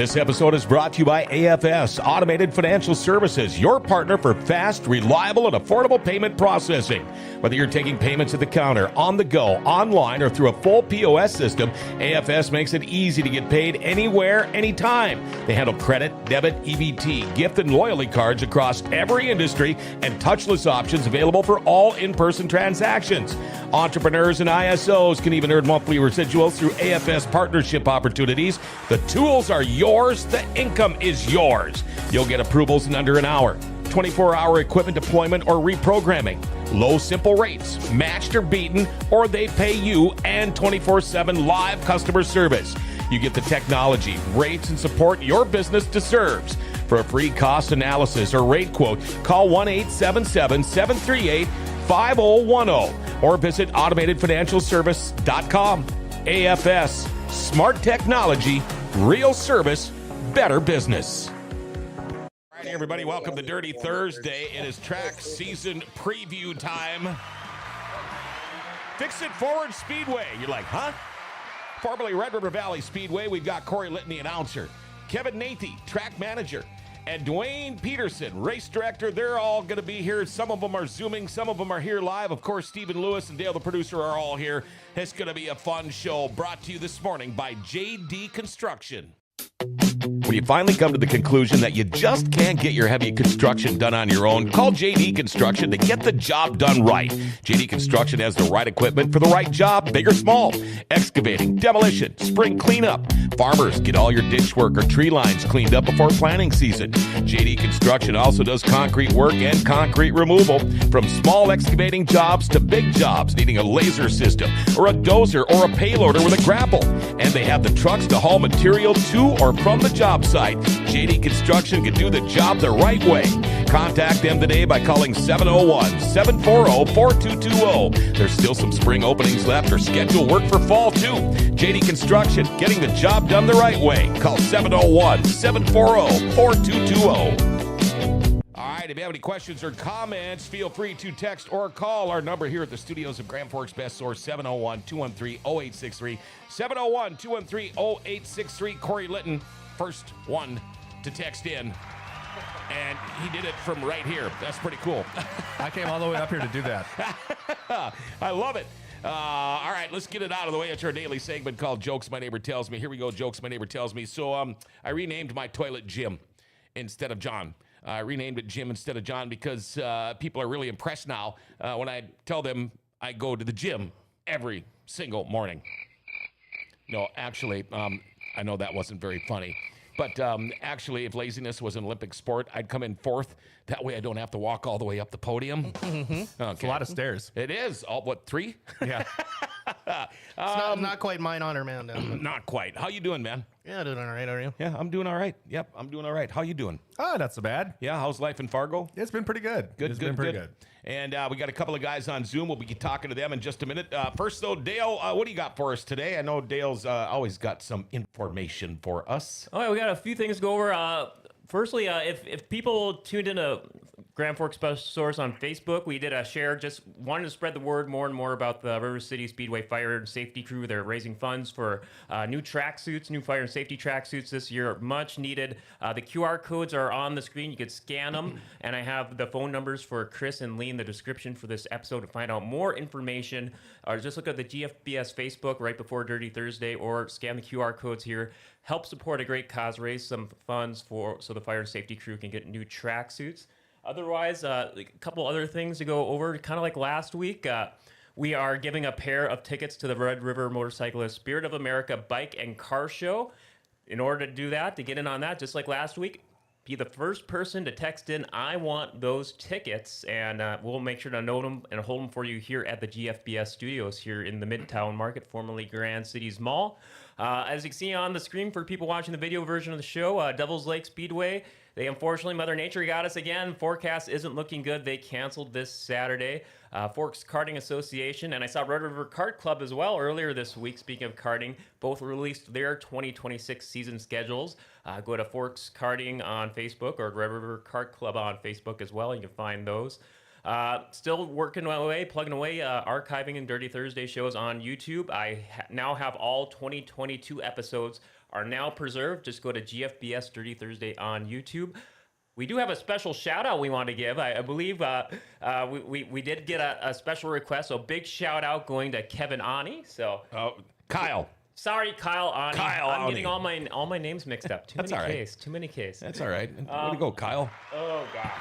This episode is brought to you by AFS Automated Financial Services, your partner for fast, reliable, and affordable payment processing. Whether you're taking payments at the counter, on the go, online, or through a full POS system, AFS makes it easy to get paid anywhere, anytime. They handle credit, debit, EBT, gift, and loyalty cards across every industry and touchless options available for all in-person transactions. Entrepreneurs and ISOs can even earn monthly residuals through AFS partnership opportunities. The tools are yours. The income is yours. You'll get approvals in under an hour. 24-hour equipment deployment or reprogramming. Low, simple rates, matched or beaten, or they pay you, and 24/7 live customer service. You get the technology, rates, and support your business deserves. For a free cost analysis or rate quote, call 1-877-738-5010 or visit automatedfinancialservice.com. AFS, smart technology, real service, better business. All right, everybody, welcome to Dirty Thursday. It is track season preview time. Fix It Forward Speedway. You're like, huh? Formerly Red River Valley Speedway, we've got Corey Litton, the announcer, Kevin Nathe, track manager, and Duane Peterson, race director. They're all going to be here. Some of them are Zooming. Some of them are here live. Of course, Stephen Lewis and Dale, the producer, are all here. It's going to be a fun show brought to you this morning by JD Construction. When you finally come to the conclusion that you just can't get your heavy construction done on your own, call JD Construction to get the job done right. JD Construction has the right equipment for the right job, big or small. Excavating, demolition, spring cleanup. Farmers, get all your ditch work or tree lines cleaned up before planting season. JD Construction also does concrete work and concrete removal. From small excavating jobs to big jobs needing a laser system or a dozer or a payloader with a grapple. And they have the trucks to haul material to or from the job site. JD Construction can do the job the right way. Contact them today by calling 701-740-4220. There's still some spring openings left or schedule work for fall too. JD Construction, getting the job done the right way. Call 701-740-4220. All right, if you have any questions or comments, feel free to text or call our number here at the studios of Grand Forks Best Source, 701-213-0863. 701-213-0863. Corey Litton, first one to text in. And he did it from right here. That's pretty cool. I came all the way up here to do that. I love it. All right, let's get it out of the way. It's our daily segment called Jokes My Neighbor Tells Me. Here we go, Jokes My Neighbor Tells Me. So I renamed my toilet Jim instead of John. I renamed it Jim instead of John because people are really impressed now when I tell them I go to the gym every single morning. No, actually, I know that wasn't very funny. But actually, if laziness was an Olympic sport, I'd come in fourth. That way I don't have to walk all the way up the podium. Mm-hmm. Okay. It's a lot of stairs. It is. All, what, 3? Yeah. It's not quite mine honor, man. Not quite. How you doing, man? Yeah, doing all right, are you? Yeah, I'm doing all right. Yep, I'm doing all right. How you doing? Oh, not so bad. Yeah, how's life in Fargo? It's been pretty good. Good, It's good, been pretty good. good. And we got a couple of guys on Zoom. We'll be talking to them in just a minute. First, though, Dale, what do you got for us today? I know Dale's always got some information for us. All right, we got a few things to go over. Firstly, if people tuned into Grand Forks Best Source on Facebook, we did a share, just wanted to spread the word more and more about the River City Speedway Fire and Safety Crew. They're raising funds for new tracksuits, new fire and safety tracksuits this year, much needed. The QR codes are on the screen. You could scan them, and I have the phone numbers for Chris and Lee in the description for this episode to find out more information. Or just look at the GFBS Facebook right before Dirty Thursday, or scan the QR codes here. Help support a great cause, raise some funds so the fire and safety crew can get new tracksuits. Otherwise, a couple other things to go over, kind of like last week. We are giving a pair of tickets to the Red River Motorcyclist Spirit of America Bike and Car Show. In order to do that, to get in on that, just like last week, be the first person to text in, I want those tickets, and we'll make sure to note them and hold them for you here at the GFBS studios here in the Midtown Market, formerly Grand Cities Mall. As you can see on the screen for people watching the video version of the show, Devil's Lake Speedway, they unfortunately, Mother Nature got us again. Forecast isn't looking good. They canceled this Saturday. Forks Karting Association, and I saw Red River Kart Club as well earlier this week. Speaking of karting, both released their 2026 season schedules. Go to Forks Karting on Facebook or Red River Kart Club on Facebook as well. You can find those. Still working away, plugging away, archiving and Dirty Thursday shows on YouTube. I now have all 2022 episodes are now preserved. Just go to GFBS Dirty Thursday on YouTube. We do have a special shout out we want to give. I believe we did get a special request. So big shout out going to Kevin Ani. So Kyle. Sorry, Kyle Ani. I'm Ani. getting all my names mixed up. Too many Ks. That's all right. Way to go, Kyle. Oh gosh,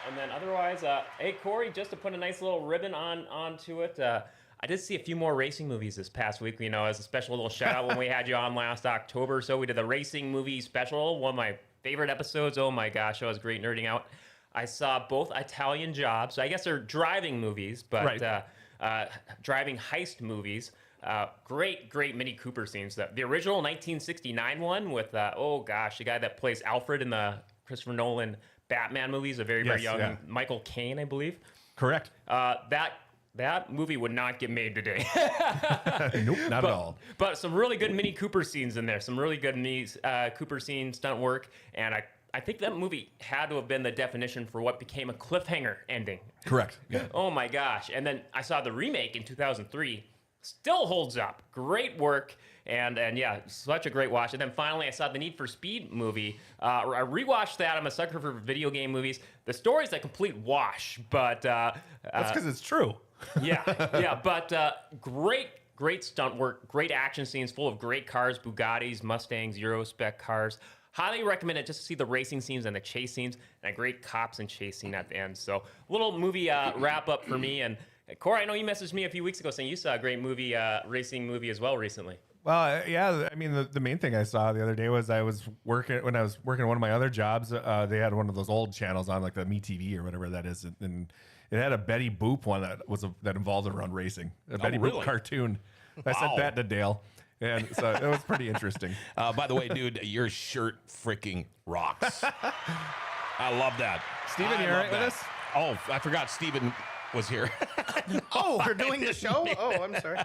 and then otherwise, hey Corey, just to put a nice little ribbon onto it. I did see a few more racing movies this past week. You know, as a special little shout out when we had you on last October. So we did the racing movie special, one of my favorite episodes. Oh my gosh, it was great nerding out. I saw both Italian Jobs. I guess they're driving movies, but Right. driving heist movies. Great Mini Cooper scenes. The original 1969 one with the guy that plays Alfred in the Christopher Nolan Batman movies, a very young Michael Caine, I believe. Correct. That movie would not get made today. Nope, not at all. But some really good Mini Cooper scenes in there. Some really good Mini Cooper scene stunt work, and I think that movie had to have been the definition for what became a cliffhanger ending. Correct. Yeah. Oh my gosh! And then I saw the remake in 2003. Still holds up. Great work. And yeah, such a great watch. And then finally, I saw the Need for Speed movie. I rewatched that. I'm a sucker for video game movies. The story's a complete wash, but That's because it's true. yeah. But great stunt work, great action scenes full of great cars, Bugattis, Mustangs, Euro spec cars. Highly recommend it just to see the racing scenes and the chase scenes, and a great cops and chase scene at the end. So a little movie wrap up for me. And Corey, I know you messaged me a few weeks ago saying you saw a great movie, racing movie as well recently. Well, yeah. I mean, the main thing I saw the other day was when I was working one of my other jobs. They had one of those old channels on, like the MeTV or whatever that is, and it had a Betty Boop one that involved around racing. A Betty Boop cartoon. I sent that to Dale, and so it was pretty interesting. By the way, dude, your shirt freaking rocks. I love that. Steven, you all right with us? Oh, I forgot Steven was here. Oh, we're doing the show? Oh, I'm sorry.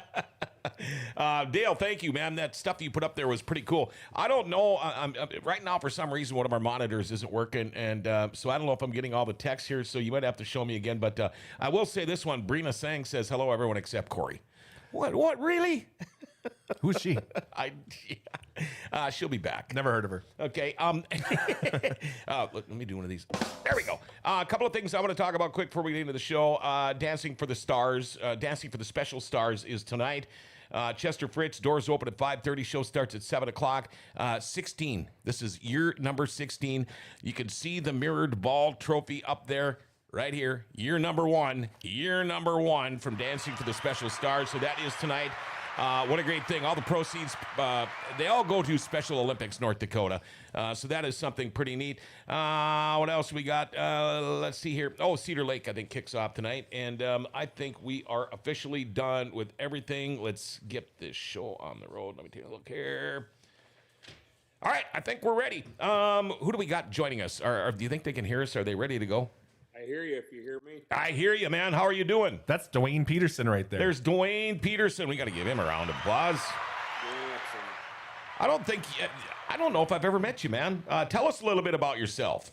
Dale, thank you, man. That stuff that you put up there was pretty cool. I don't know. Right now, for some reason, one of our monitors isn't working, and so I don't know if I'm getting all the text here, so you might have to show me again. But I will say this one. Brina Sang says, hello, everyone except Corey. What, really? Who's she? She'll be back. Never heard of her. Okay. Let me do one of these. There we go. A couple of things I want to talk about quick before we get into the show. Dancing for the Stars, Dancing for the Special Stars is tonight. Chester Fritz, doors open at 5:30. Show starts at 7 o'clock. 16. This is year number 16. You can see the mirrored ball trophy up there. Right here, year number one from Dancing for the Special Stars. So that is tonight. What a great thing. All the proceeds, they all go to Special Olympics North Dakota. So that is something pretty neat. What else we got? Let's see here. Oh, Cedar Lake, I think, kicks off tonight. And I think we are officially done with everything. Let's get this show on the road. Let me take a look here. All right, I think we're ready. Who do we got joining us? Or do you think they can hear us? Are they ready to go? I hear you if you hear me. I hear you, man. How are you doing? That's Duane Peterson right there. There's Duane Peterson. We got to give him a round of applause. I don't know if I've ever met you, man. Tell us a little bit about yourself.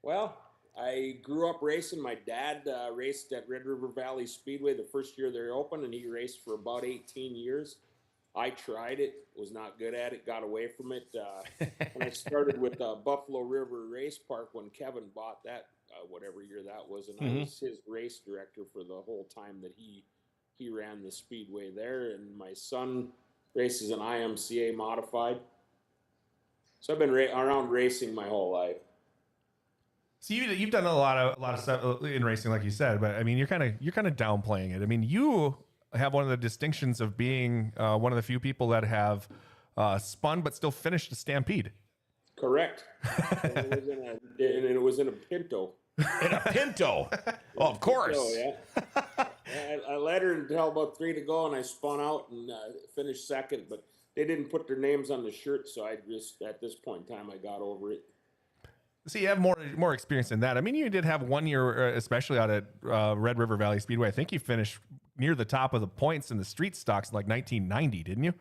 Well, I grew up racing. My dad raced at Red River Valley Speedway the first year they opened, and he raced for about 18 years. I tried it, was not good at it, got away from it. And I started with Buffalo River Race Park when Kevin bought that, whatever year that was, and I was his race director for the whole time that he ran the speedway there. And my son races an IMCA modified, so I've been around racing my whole life. So you've done a lot of stuff in racing, like you said, but I mean, you're kind of downplaying it. I mean, you have one of the distinctions of being one of the few people that have spun but still finished a Stampede. Correct. And it was in a Pinto. In a Pinto? Oh, of course. Pinto, yeah. I led her until about 3 to go, and I spun out and finished second, but they didn't put their names on the shirt, so I just, at this point in time, I got over it. So you have more experience in that. I mean, you did have 1 year, especially out at Red River Valley Speedway. I think you finished near the top of the points in the street stocks in like 1990, didn't you?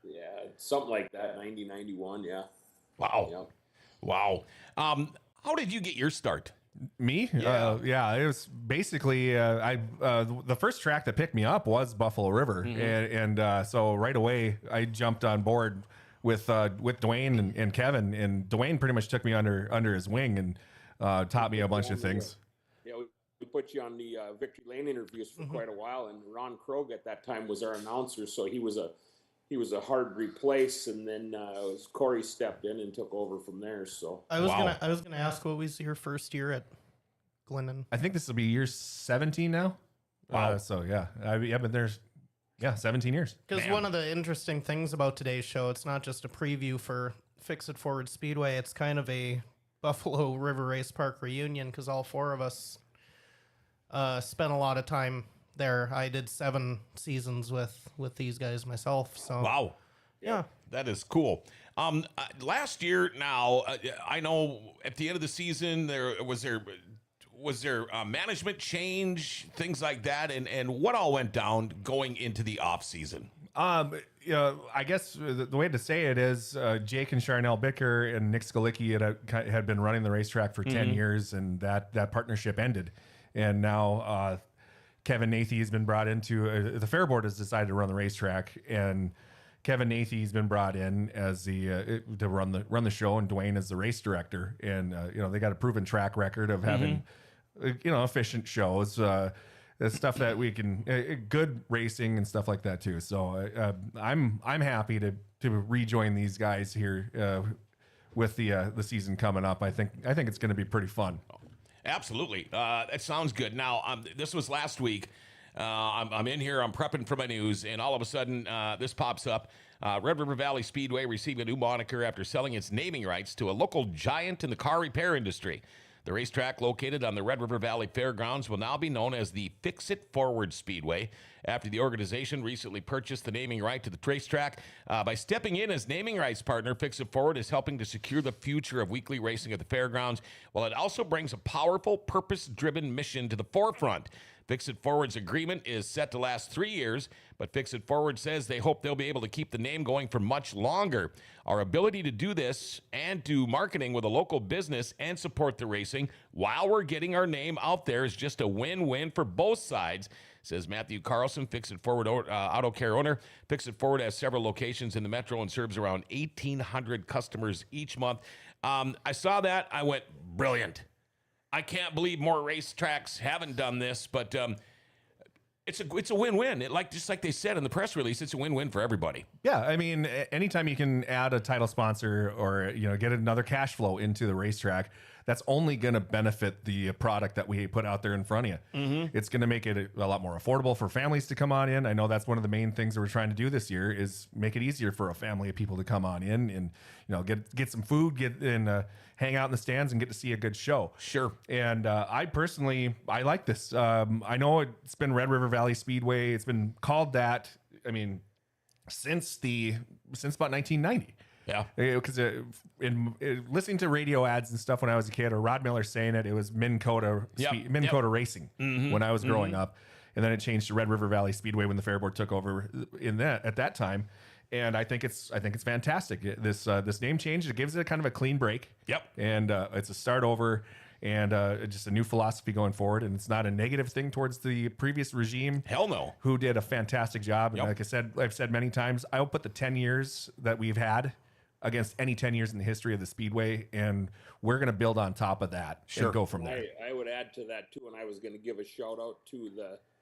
Yeah, something like that, 90, 91, yeah. Wow. Yeah. Wow. How did you get your start? Me? Yeah. It was basically the first track that picked me up was Buffalo River, and so right away I jumped on board with Duane and Kevin, and Duane pretty much took me under his wing and taught me a bunch of things. Yeah, we put you on the Victory Lane interviews for quite a while, and Ron Krogh at that time was our announcer, so he was a hard replace, and then Corey stepped in and took over from there. So I was gonna ask, what was your first year at Glennon? I think this will be year 17 now. Wow. So yeah, I've been there. Yeah, 17 years. Because one of the interesting things about today's show, it's not just a preview for Fix It Forward Speedway. It's kind of a Buffalo River Race Park reunion because all four of us spent a lot of time there. I did 7 seasons with these guys myself. So Wow. yeah. That is cool. Last year, now I know at the end of the season there was management change, things like that, and what all went down going into the off season. I guess the way to say it is Jake and Charnel Bicker and Nick Skalicki had been running the racetrack for 10 years, and that partnership ended, and now Kevin Nathe has been brought into the Fair Board has decided to run the racetrack, and Kevin Nathe has been brought in as to run the show, and Duane is the race director, and they got a proven track record of having efficient shows, stuff that we can good racing and stuff like that too. So I'm happy to rejoin these guys here with the season coming up. I think it's going to be pretty fun. Absolutely. That sounds good. Now, this was last week. I'm in here, I'm prepping for my news, and all of a sudden, this pops up. Red River Valley Speedway receiving a new moniker after selling its naming rights to a local giant in the car repair industry. The racetrack, located on the Red River Valley Fairgrounds, will now be known as the Fix It Forward Speedway, after the organization recently purchased the naming right to the racetrack. By stepping in as naming rights partner, Fix It Forward is helping to secure the future of weekly racing at the fairgrounds, while it also brings a powerful, purpose-driven mission to the forefront. Fix It Forward's agreement is set to last 3 years, but Fix It Forward says they hope they'll be able to keep the name going for much longer. Our ability to do this and do marketing with a local business and support the racing while we're getting our name out there is just a win-win for both sides, says Matthew Carlson, Fix It Forward Auto Care owner. Fix It Forward has several locations in the metro and serves around 1,800 customers each month. I saw that. I went, brilliant. I can't believe more racetracks haven't done this, but it's a win-win. Just like they said in the press release, it's a win-win for everybody. Yeah, I mean, anytime you can add a title sponsor or get another cash flow into the racetrack, that's only going to benefit the product that we put out there in front of you. It's going to make it a lot more affordable for families to come on in. I know that's one of the main things that we're trying to do this year is make it easier for a family of people to come on in and get some food, get in, hang out in the stands, and get to see a good show. Sure. And I like this. I know it's been Red River Valley Speedway. It's been called that. I mean, since about 1990. Yeah. Because in listening to radio ads and stuff when I was a kid, or Rod Miller saying it was Minn Kota Racing when I was growing up, and then it changed to Red River Valley Speedway when the Fair Board took over at that time. And I think it's fantastic. This name change, it gives it a kind of a clean break. Yep. And it's a start over, and just a new philosophy going forward. And it's not a negative thing towards the previous regime. Hell no. Who did a fantastic job. And like I said, I've said many times, I'll put the 10 years that we've had against any 10 years in the history of the Speedway, and we're going to build on top of that and go from there. I would add to that too, and I was going to give a shout out to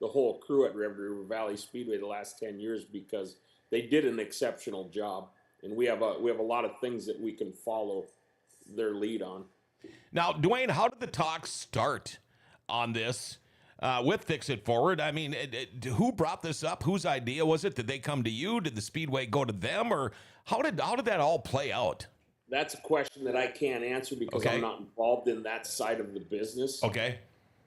the whole crew at Red River Valley Speedway the last 10 years, because they did an exceptional job, and we have a lot of things that we can follow their lead on. Now, Duane, how did the talks start on this with Fix It Forward? I mean, who brought this up? Whose idea was it? Did they come to you? Did the Speedway go to them? Or how did that all play out? That's a question that I can't answer because I'm not involved in that side of the business. Okay.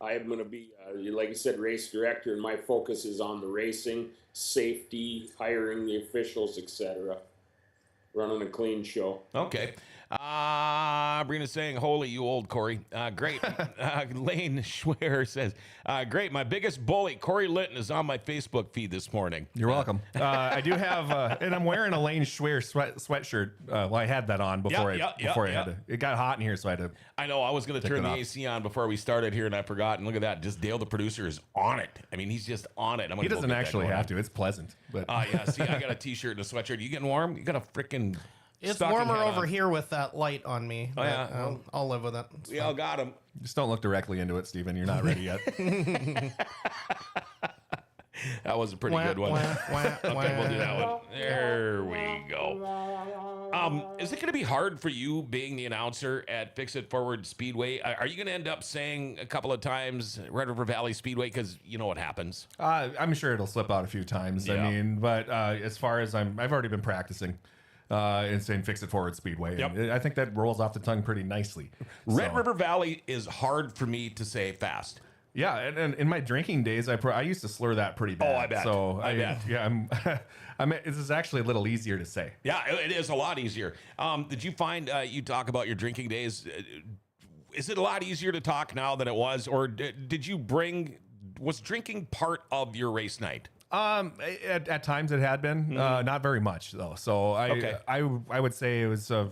I am going to be, like I said, race director, and my focus is on the racing, safety, hiring the officials, etc. Running a clean show. Okay. Brina's saying, holy, you old Corey. Great. Lane Schwer says, great. My biggest bully, Corey Litton, is on my Facebook feed this morning. You're welcome. I do have, and I'm wearing a Lane Schwer sweatshirt. Well, I had that on before I had to. It got hot in here, so I had to. I know. I was going to turn the AC on before we started here, and I forgot. And look at that. Just Dale, the producer, is on it. I mean, he's just on it. He doesn't actually have to. It's pleasant. But yeah. See, I got a T-shirt and a sweatshirt. You getting warm? You got a freaking It's stocking warmer hat over on. here with that light on me. Oh, yeah? but, I'll live with it. It's We all fine. got them. Just don't look directly into it, Steven. You're not ready yet. That was a pretty good one. Okay, we'll do that one. There we go. Is it going to be hard for you being the announcer at Fix It Forward Speedway? Are you going to end up saying a couple of times Red River Valley Speedway? Because you know what happens. I'm sure it'll slip out a few times. Yeah. I mean, but as far as I've already been practicing and saying Fix It Forward Speedway. Yep. And I think that rolls off the tongue pretty nicely. Red So, River Valley is hard for me to say fast. Yeah, and in my drinking days, I used to slur that pretty bad. Oh, I bet. So I bet. Yeah, this is actually a little easier to say. Yeah, it is a lot easier. Did you find you talk about your drinking days? Is it a lot easier to talk now than it was, or did you was drinking part of your race night? At times it had been, not very much though. So I would say it was. I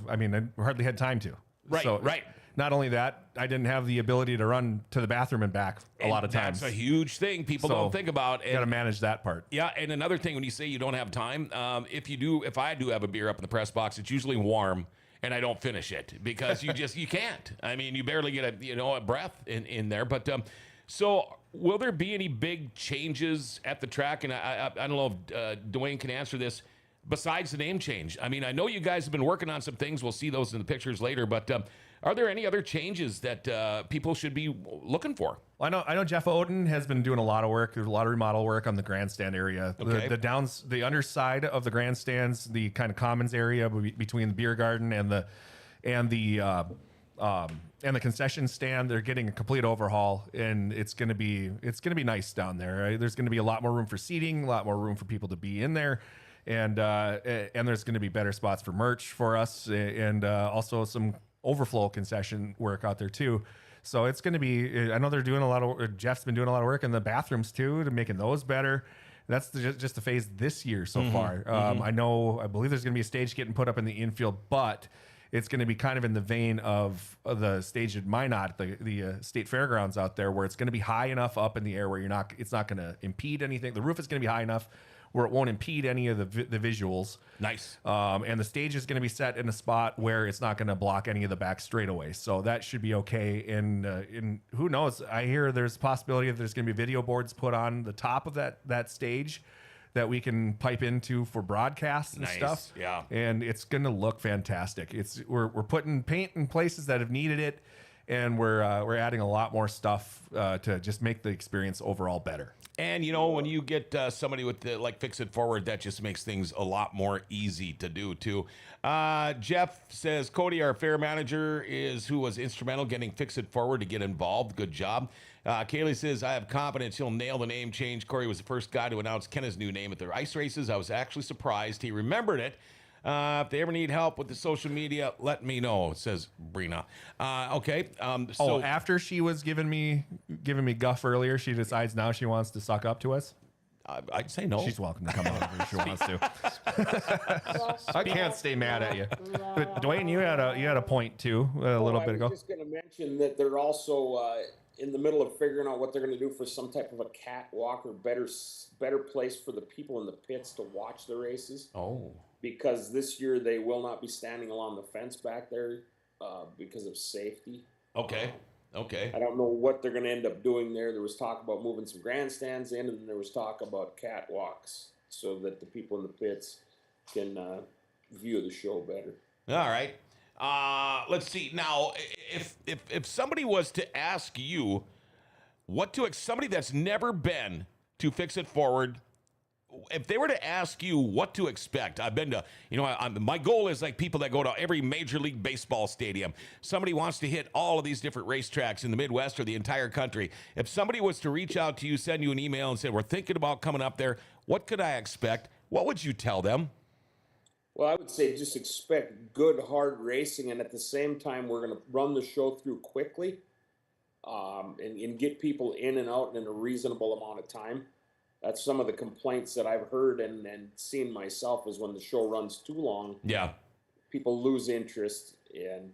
hardly had time to. Right, So, right. Not only that, I didn't have the ability to run to the bathroom and back a lot of times. That's a huge thing people So, don't think about. Got to manage that part. Yeah, and another thing when you say you don't have time, if I do have a beer up in the press box, it's usually warm, and I don't finish it because you can't. I mean, you barely get a breath in there. But so will there be any big changes at the track? And I don't know if Duane can answer this. Besides the name change, I mean, I know you guys have been working on some things. We'll see those in the pictures later. But are there any other changes that people should be looking for? Well, I know Jeff Oden has been doing a lot of work. There's a lot of remodel work on the grandstand area. Okay. The underside of the grandstands, the kind of commons area between the beer garden and the concession stand, they're getting a complete overhaul, and it's gonna be nice down there. Right? There's gonna be a lot more room for seating, a lot more room for people to be in there. And there's going to be better spots for merch for us, and also some overflow concession work out there too. So it's going to be. I know they're doing a lot of. Jeff's been doing a lot of work in the bathrooms too, to making those better. That's just the phase this year so far. I believe there's going to be a stage getting put up in the infield, but it's going to be kind of in the vein of the stage at Minot, the state fairgrounds out there, where it's going to be high enough up in the air where it's not going to impede anything. The roof is going to be high enough where it won't impede any of the visuals. Nice. And the stage is going to be set in a spot where it's not going to block any of the back straightaways. So that should be okay. And who knows? I hear there's a possibility that there's going to be video boards put on the top of that stage that we can pipe into for broadcasts and Nice. stuff. Yeah. And it's going to look fantastic. We're putting paint in places that have needed it, and we're adding a lot more stuff to just make the experience overall better. And, when you get somebody with like Fix It Forward, that just makes things a lot more easy to do, too. Jeff says, Cody, our fair manager, who was instrumental getting Fix It Forward to get involved. Good job. Kaylee says, I have confidence he'll nail the name change. Corey was the first guy to announce Kenna's new name at their ice races. I was actually surprised he remembered it. If they ever need help with the social media, let me know, says Brina. Okay. So After she was giving me guff earlier, she decides now she wants to suck up to us. I'd say no. She's welcome to come over if she wants to. I can't stay mad at you. But Duane, you had a point too a little bit ago. I was just going to mention that they're also in the middle of figuring out what they're going to do for some type of a catwalk or better place for the people in the pits to watch the races. Oh. Because this year they will not be standing along the fence back there because of safety. Okay. I don't know what they're going to end up doing there. There was talk about moving some grandstands in, and then there was talk about catwalks so that the people in the pits can view the show better. All right. Let's see. Now, if somebody was to ask you somebody that's never been to Fix It Forward, if they were to ask you what to expect, I've been to, my goal is like people that go to every Major League Baseball stadium. Somebody wants to hit all of these different racetracks in the Midwest or the entire country. If somebody was to reach out to you, send you an email and say, we're thinking about coming up there, what could I expect? What would you tell them? Well, I would say just expect good, hard racing, and at the same time, we're going to run the show through quickly and get people in and out in a reasonable amount of time. That's some of the complaints that I've heard and seen myself is when the show runs too long. Yeah. People lose interest and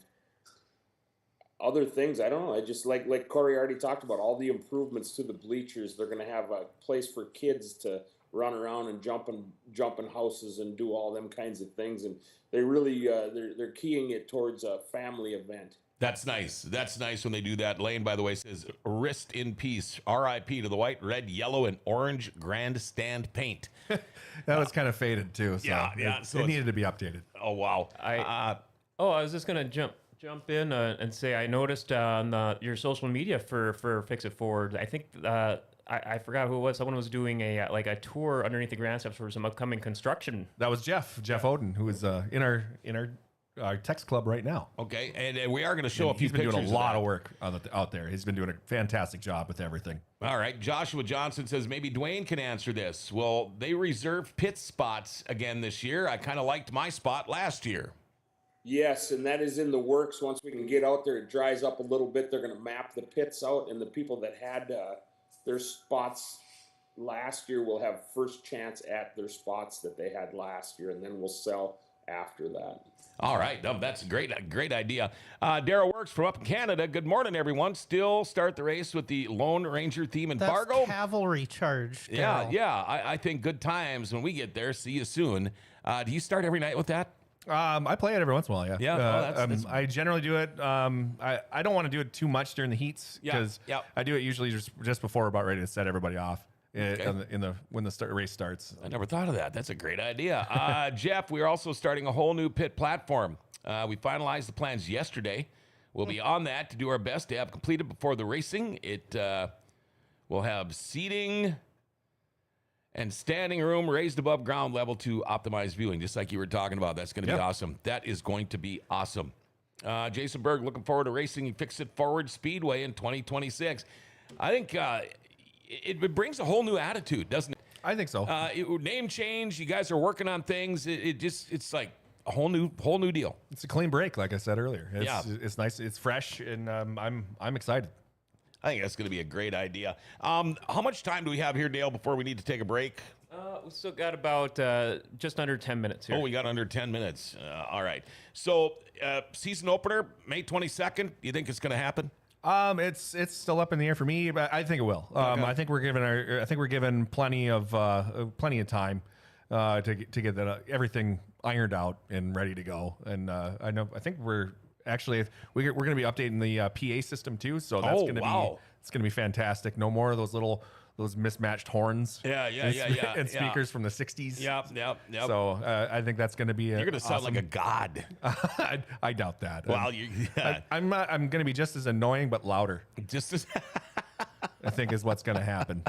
other things. I don't know. I just like Corey already talked about all the improvements to the bleachers. They're going to have a place for kids to run around and jump in houses and do all them kinds of things. And they really they're keying it towards a family event. That's nice. That's nice when they do that. Lane, by the way, says, "Rest in peace. R.I.P. to the white, red, yellow, and orange grandstand paint." That was kind of faded too. So yeah. it needed to be updated. Oh, wow. I was just gonna jump in and say I noticed on your social media for Fix It Forward. I think I forgot who it was. Someone was doing a tour underneath the grandstands for some upcoming construction. That was Jeff Oden, who is in our text club right now. Okay, and we are going to show a few He's been pictures doing a lot that. of work out there. He's been doing a fantastic job with everything. All right, Joshua Johnson says maybe Duane can answer this. Well, they reserved pit spots again this year. I kind of liked my spot last year. Yes, and that is in the works. Once we can get out there, it dries up a little bit. They're going to map the pits out, and the people that had their spots last year will have first chance at their spots that they had last year, and then we'll sell after that. All right, that's a great idea. Daryl Works from up in Canada. Good morning, everyone. Still start the race with the Lone Ranger theme in That's Fargo. cavalry charge. Yeah, Daryl. yeah. I think good times when we get there. See you soon. Do you start every night with that? I play it every once in a while, yeah. Yeah, that's I generally do it. I don't want to do it too much during the heats because I do it usually just before about ready to set everybody off. When the race starts. I never thought of that. That's a great idea. Jeff, we're also starting a whole new pit platform. We finalized the plans yesterday. We'll be on that to do our best to have completed before the racing. It will have seating and standing room raised above ground level to optimize viewing, just like you were talking about. That's going to be awesome. That is going to be awesome. Jason Berg, looking forward to racing Fix It Forward Speedway in 2026. I think it brings a whole new attitude, doesn't it? I think so. Name change. You guys are working on things. It's like a whole new deal. It's a clean break, like I said earlier. It's nice. It's fresh, and I'm excited. I think that's going to be a great idea. How much time do we have here, Dale, before we need to take a break? We still got about just under 10 minutes here. Oh, we got under 10 minutes. All right. So season opener, May 22nd. You think it's going to happen? It's still up in the air for me, but I think it will. I think we're given plenty of time to get that everything ironed out and ready to go. And I think we're actually we're going to be updating the PA system too, so that's going to be fantastic. No more of those mismatched horns. And speakers from the 60s. Yep. So I think that's going to be You're going to sound like a god. I doubt that. Well, I'm going to be just as annoying but louder. Just as I think is what's going to happen.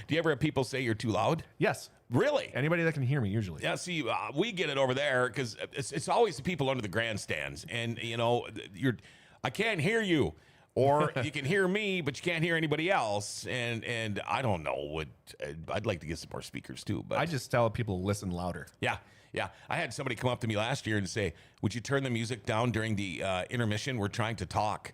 Do you ever have people say you're too loud? Yes. Really? Anybody that can hear me usually. Yeah, see, we get it over there because it's always the people under the grandstands. And, I can't hear you. Or you can hear me, but you can't hear anybody else. And I don't know I'd like to get some more speakers too. But I just tell people to listen louder. Yeah. I had somebody come up to me last year and say, "Would you turn the music down during the intermission? We're trying to talk."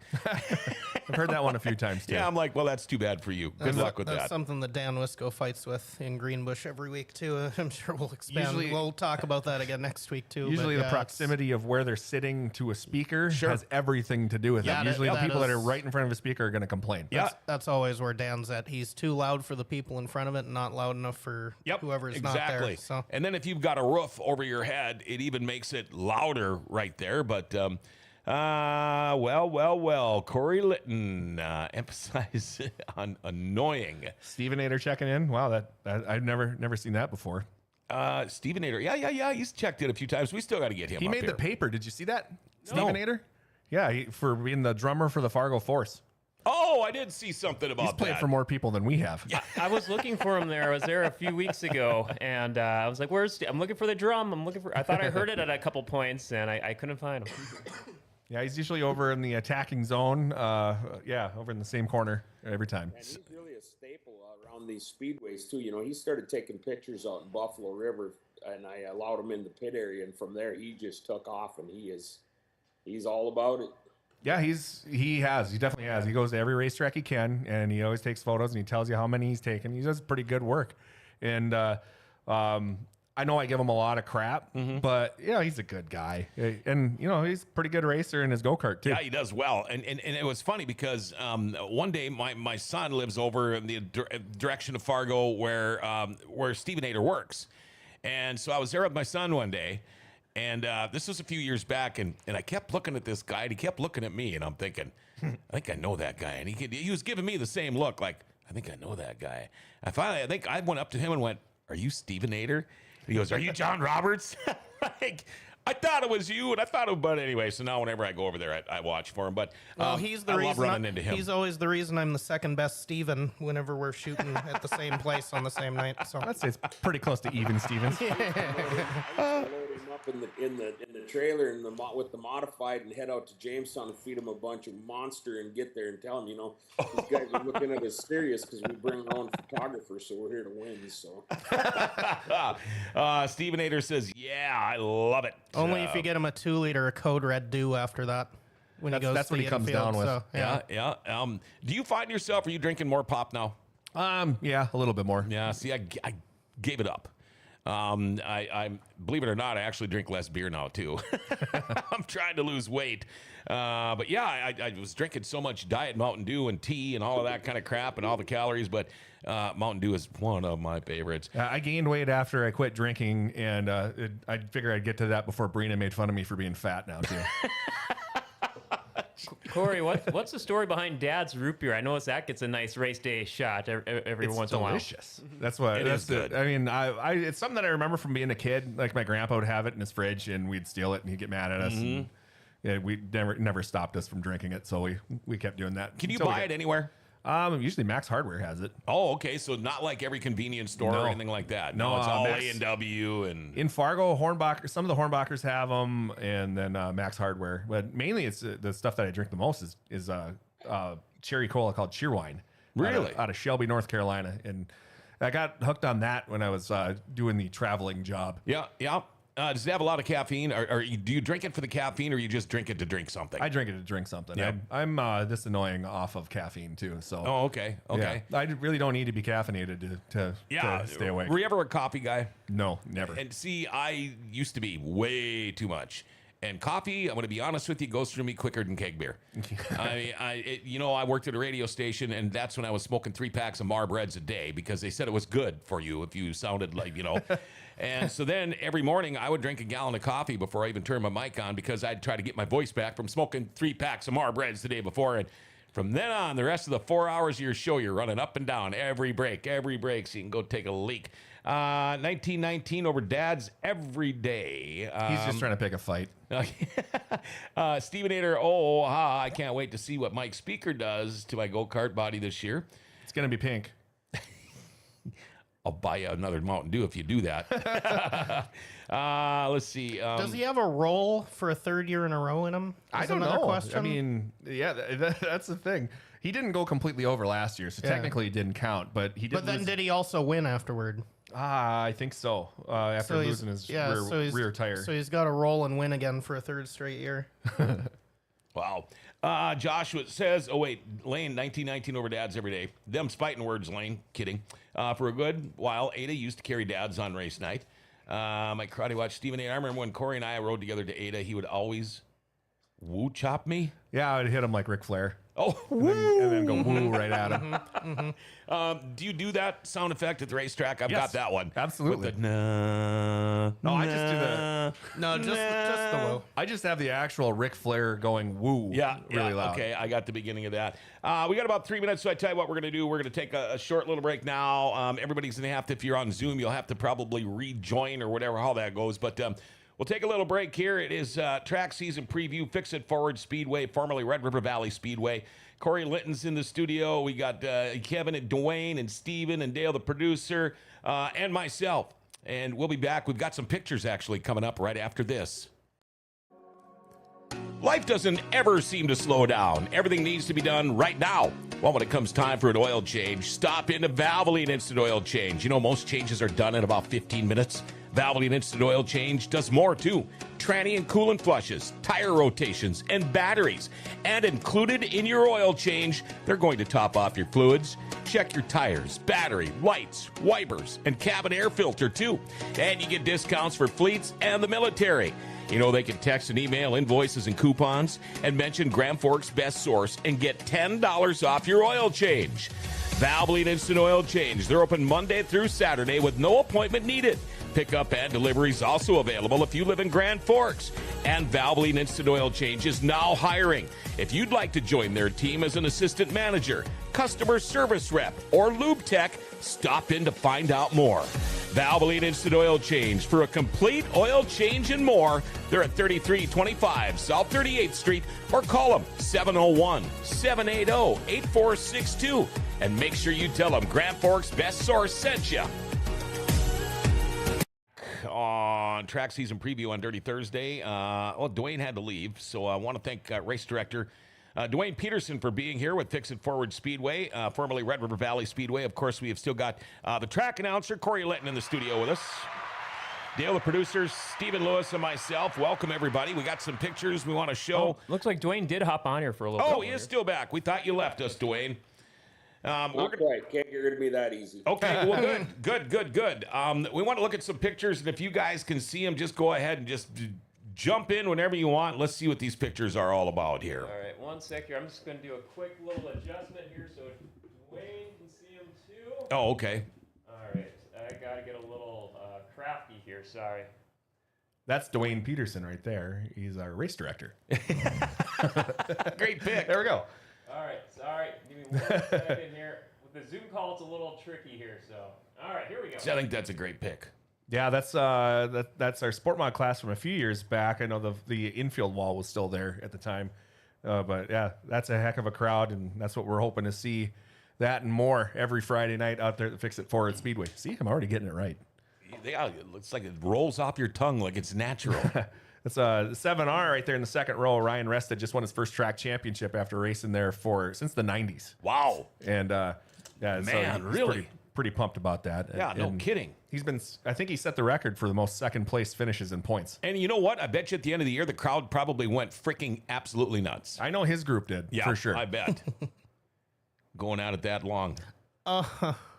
I've heard that one a few times too. Yeah, I'm like, well, that's too bad for you. Good luck with that's that. something that Dan Wisco fights with in Greenbush every week too. I'm sure we'll expand. Usually- we'll talk about that again next week too. Usually but the proximity of where they're sitting to a speaker Sure. has everything to do with Yeah, it. Usually the that people that are is- right in front of a speaker are going to complain. Yeah. That's always where Dan's at. He's too loud for the people in front of it and not loud enough for whoever's not there. So. And then if you've got a roof over your head, it even makes it louder right there. But Corey Litton emphasize on annoying. Stephen Ader checking in. Wow, that I've never seen that before. Stephen Ader, yeah, he's checked it a few times. We still got to get him. He up made here. the paper. Did you see that? Stephen Ader? Yeah, for being the drummer for the Fargo Force. Oh, I did see something about He's played that. for more people than we have. I was looking for him there. I was there a few weeks ago, and I was like, I'm looking for the drum. I thought I heard it at a couple points, and I couldn't find him. Yeah, he's usually over in the attacking zone. Over in the same corner every time. And he's really a staple around these speedways too. He started taking pictures out in Buffalo River, and I allowed him in the pit area, and from there he just took off, and he's all about it. Yeah, he definitely has. He goes to every racetrack he can, and he always takes photos, and he tells you how many he's taken. He does pretty good work, and I know I give him a lot of crap, but yeah, he's a good guy, and he's a pretty good racer in his go-kart too. Yeah, he does well. And it was funny because one day my son lives over in the direction of Fargo where Steven Ader works. And so I was there with my son one day, and this was a few years back, and I kept looking at this guy, and he kept looking at me, and I'm thinking, I think I know that guy. And he was giving me the same look, like, I think I know that guy. I think I went up to him and went, "Are you Steven Ader?" He goes, "Are you John Roberts?" Like, I thought it was you, and I thought it, but anyway. So now whenever I go over there, I watch for him. But he's the I reason love running into him. He's always the reason I'm the second best Steven whenever we're shooting at the same place on the same night. So I'd say it's pretty close to even, Stevens. I used to load him up in the trailer and with the modified and head out to Jamestown and feed him a bunch of Monster and get there and tell him, these guys are looking at us serious because we bring our own photographers, so we're here to win. So Steven Ader says, "Yeah, I love it." only if you get him a 2-liter Code Red Dew after that. When he goes, that's to what the he comes infield, down with. So, Yeah. Do you find yourself? Are you drinking more pop now? Yeah, a little bit more. Yeah. See, I gave it up. I believe it or not, I actually drink less beer now too. I'm trying to lose weight. But yeah, I was drinking so much Diet Mountain Dew and tea and all of that kind of crap and all the calories. But Mountain Dew is one of my favorites. I gained weight after I quit drinking, and I figured I'd get to that before Brina made fun of me for being fat now too. Corey, what's the story behind Dad's root beer? I noticed that gets a nice race day shot every once in a while. Delicious. That's what. It is good. I mean, it's something that I remember from being a kid. Like my grandpa would have it in his fridge, and we'd steal it, and he'd get mad at us. And, yeah, we never stopped us from drinking it, so we kept doing that. Can you buy it anywhere? Usually Max Hardware has it. Oh, okay. So not like every convenience store or anything like that. No, it's all A&W and in Fargo, Hornbacher. Some of the Hornbachers have them, and then Max Hardware. But mainly, it's the stuff that I drink the most is cherry cola called Cheerwine. Really? Out of Shelby, North Carolina, and I got hooked on that when I was doing the traveling job. Yeah. Does it have a lot of caffeine, or do you drink it for the caffeine, or you just drink it to drink something? I drink it to drink something. Yeah. I'm this annoying off of caffeine too. So. Oh, okay. Yeah, I really don't need to be caffeinated to stay awake. Were you ever a coffee guy? No, never. And see, I used to be way too much. And coffee, I'm going to be honest with you, goes through me quicker than keg beer. I worked at a radio station, and that's when I was smoking 3 packs of Marb Reds a day because they said it was good for you if you sounded like, And so then every morning I would drink a gallon of coffee before I even turned my mic on because I'd try to get my voice back from smoking 3 packs of Marb Reds the day before. And from then on, the rest of the 4 hours of your show, you're running up and down every break, so you can go take a leak. 1919 over Dad's every day. He's just trying to pick a fight. Steven Ader, I can't wait to see what Mike Speaker does to my go-kart body this year. It's going to be pink. I'll buy you another Mountain Dew if you do that. Let's see. Does he have a roll for a 3rd year in a row in him? I don't know. Question. I mean, yeah, that's the thing. He didn't go completely over last year, so technically it didn't count. But he did. But then did he also win afterward? I think so. After losing his rear tire. So he's got to roll and win again for a 3rd straight year. Wow. Joshua says, Lane, 1919 over Dad's every day. Them's fighting words, Lane. Kidding. For a good while, Ada used to carry Dad's on race night. My karate watch, Steven A. I remember when Corey and I rode together to Ada, he would always woo chop me. Yeah, I would hit him like Ric Flair. Oh, and then go woo right at him. Do you do that sound effect at the racetrack? I've got that one. Absolutely. With the I just do the. No, just the woo. I just have the actual Ric Flair going woo. Really loud. Okay, I got the beginning of that. We got about 3 minutes, so I tell you what we're going to do. We're going to take a short little break now. Everybody's going to have to, if you're on Zoom, you'll have to probably rejoin or whatever, how that goes. But we'll take a little break here. It is track season preview, Fix It Forward Speedway, formerly Red River Valley Speedway. Corey Litton's in the studio. We got Kevin and Duane and Steven and Dale, the producer, and myself. And we'll be back. We've got some pictures actually coming up right after this. Life doesn't ever seem to slow down. Everything needs to be done right now. Well, when it comes time for an oil change, stop into Valvoline Instant Oil Change. You know, most changes are done in about 15 minutes. Valvoline Instant Oil Change does more, too. Tranny and coolant flushes, tire rotations, and batteries. And included in your oil change, they're going to top off your fluids. Check your tires, battery, lights, wipers, and cabin air filter, too. And you get discounts for fleets and the military. You know, they can text and email invoices and coupons and mention Grand Forks Best Source and get $10 off your oil change. Valvoline Instant Oil Change. They're open Monday through Saturday with no appointment needed. Pickup and delivery is also available if you live in Grand Forks. And Valvoline Instant Oil Change is now hiring. If you'd like to join their team as an assistant manager, customer service rep, or lube tech, stop in to find out more. Valvoline Instant Oil Change for a complete oil change and more. They're at 3325 South 38th Street or call them 701-780-8462 and make sure you tell them Grand Forks Best Source sent you. On track season preview on Dirty Thursday. Duane had to leave, so I want to thank race director Duane Peterson for being here with Fix It Forward Speedway, formerly Red River Valley Speedway. Of course, we have still got the track announcer, Corey Litton, in the studio with us. Dale, the producers, Stephen Lewis, and myself. Welcome, everybody. We got some pictures we want to show. Oh, looks like Duane did hop on here for a little bit. Oh, he is still back. We thought you left us, Duane. Not quite. Can't get rid of me that easy. Okay, well, good. We want to look at some pictures, and if you guys can see them, just go ahead and just jump in whenever you want. Let's see what these pictures are all about here. All right, one sec here. I'm just going to do a quick little adjustment here so Duane can see them too. Oh, okay. All right, I got to get a little crafty here. Sorry. That's Duane Peterson right there. He's our race director. Great pick. There we go. All right, sorry. Give me 1 second here. With the Zoom call, it's a little tricky here. So, all right, here we go. I think that's a great pick. Yeah, that's our sport mod class from a few years back. I know the infield wall was still there at the time, but yeah, that's a heck of a crowd, and that's what we're hoping to see. That and more every Friday night out there at the Fix It Forward Speedway. See, I'm already getting it right. Yeah, it looks like it rolls off your tongue like it's natural. It's a 7R right there in the second row. Ryan Rested just won his first track championship after racing there since the 90s. Wow. And yeah, man, so he's really pretty pumped about that. Yeah, no And kidding. I think he set the record for the most second place finishes in points. And you know what? I bet you at the end of the year, the crowd probably went freaking absolutely nuts. I know his group did, for sure. I bet. Going at it that long.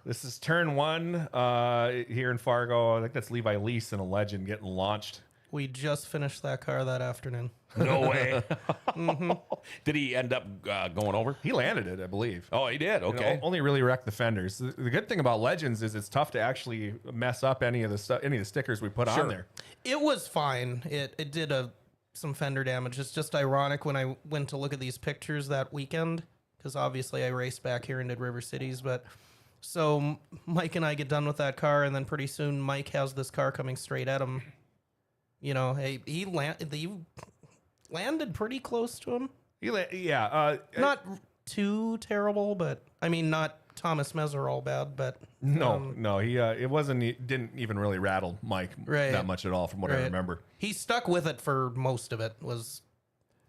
This is turn one here in Fargo. I think that's Levi Lease and a Legend getting launched. We just finished that car that afternoon. No way. Did he end up going over? He landed it, I believe. Oh, he did. Okay. You know, only really wrecked the fenders. The good thing about Legends is it's tough to actually mess up any of the stickers we put on there. It was fine. It did some fender damage. It's just ironic when I went to look at these pictures that weekend, because obviously I raced back here and did River Cities, but so Mike and I get done with that car, and then pretty soon Mike has this car coming straight at him. You know, he landed pretty close to him. Not too terrible, but I mean, not Thomas Meserol bad, but no, he didn't even really rattle Mike that much at all, from what I remember. He stuck with it for most of it. Was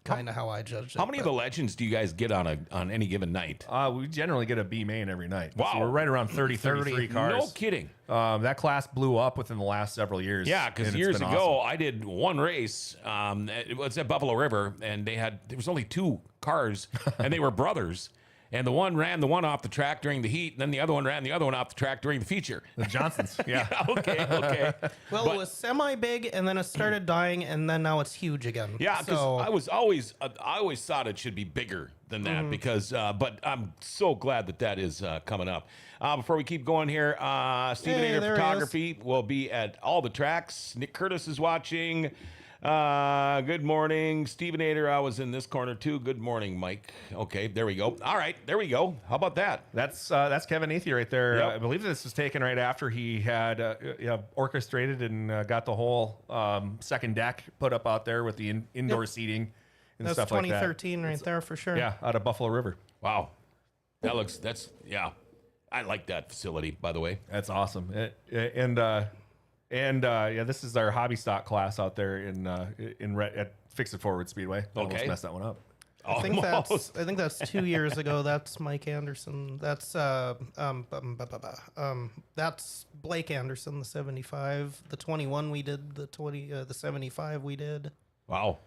kind of how I judged it. How many of the Legends do you guys get on any given night? We generally get a B main every night. Wow. So we're right around 33 cars. No kidding. That class blew up within the last several years. Yeah, because years ago I did one race. It was at Buffalo River, and there was only 2 cars, and they were brothers. And the one ran the one off the track during the heat, and then the other one ran the other one off the track during the feature. The Johnsons, yeah. Okay. Well, it was semi-big, and then it started dying, and then now it's huge again. Yeah, because I always thought it should be bigger than that, because, but I'm so glad that is coming up. Before we keep going here, Stephen Ader Photography will be at all the tracks. Nick Curtis is watching. Good morning, Stephen Ader. I was in this corner too. Good morning, Mike. Okay, there we go. All right, there we go. How about that? That's Kevin Nathe right there. Yep. I believe this was taken right after he had orchestrated and got the whole second deck put up out there with the indoor seating and stuff like that. That's 2013 right there for sure. Yeah, out of Buffalo River. Wow, yeah. I like that facility, by the way. That's awesome. And this is our hobby stock class out there at Fix It Forward Speedway. Almost Okay. messed that one up. I think that's 2 years ago. That's Mike Anderson. That's that's Blake Anderson, the 75. The 21 we did. The 75 we did. Wow.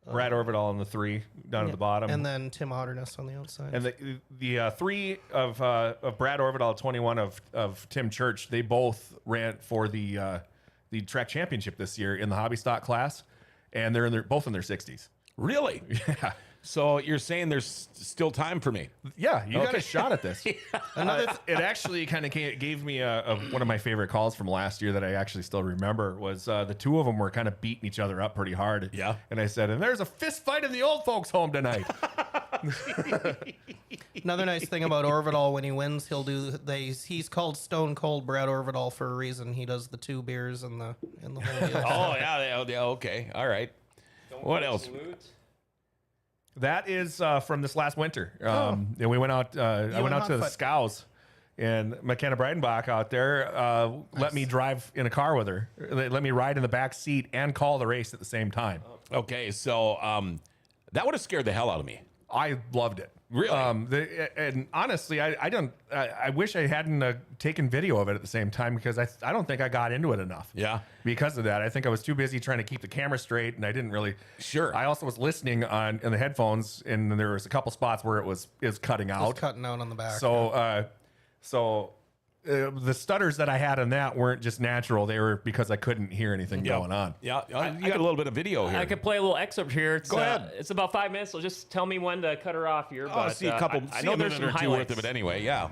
Brad Orvidal on the 3 down at the bottom. And then Tim Otterness on the outside. And the 3 of Brad Orvidal, 21 of Tim Church, they both ran for the track championship this year in the hobby stock class, and they're both in their 60s. Really? Yeah. So you're saying there's still time for me? Yeah, you got Okay. a shot at this. It actually kind of gave me one of my favorite calls from last year that I actually still remember was the 2 of them were kind of beating each other up pretty hard. Yeah. And I said, and there's a fist fight in the old folks' home tonight. Another nice thing about Orvidal, when he wins, he's called Stone Cold Brad Orvidal for a reason. He does the 2 beers and the whole deal. Oh, yeah. Okay. All right. What else? That is from this last winter. And we went out. I went out to the Hotfoot. Scows, and McKenna Breidenbach out there let me drive in a car with her. Let me ride in the back seat and call the race at the same time. Okay. So that would have scared the hell out of me. I loved it. Really? And honestly, I wish I hadn't taken video of it at the same time because I don't think I got into it enough. Yeah. Because of that, I think I was too busy trying to keep the camera straight, and I didn't really. Sure. I also was listening in the headphones, and there was a couple spots where it was cutting out. It's cutting out on the back. So the stutters that I had in that weren't just natural; they were because I couldn't hear anything going on. Yeah. You got a little bit of video here. I could play a little excerpt here. It's, Go ahead. It's about 5 minutes, so just tell me when to cut her off here. Oh, But see a couple. I See know a there's minute some or two worth highlights. of it anyway. Yeah.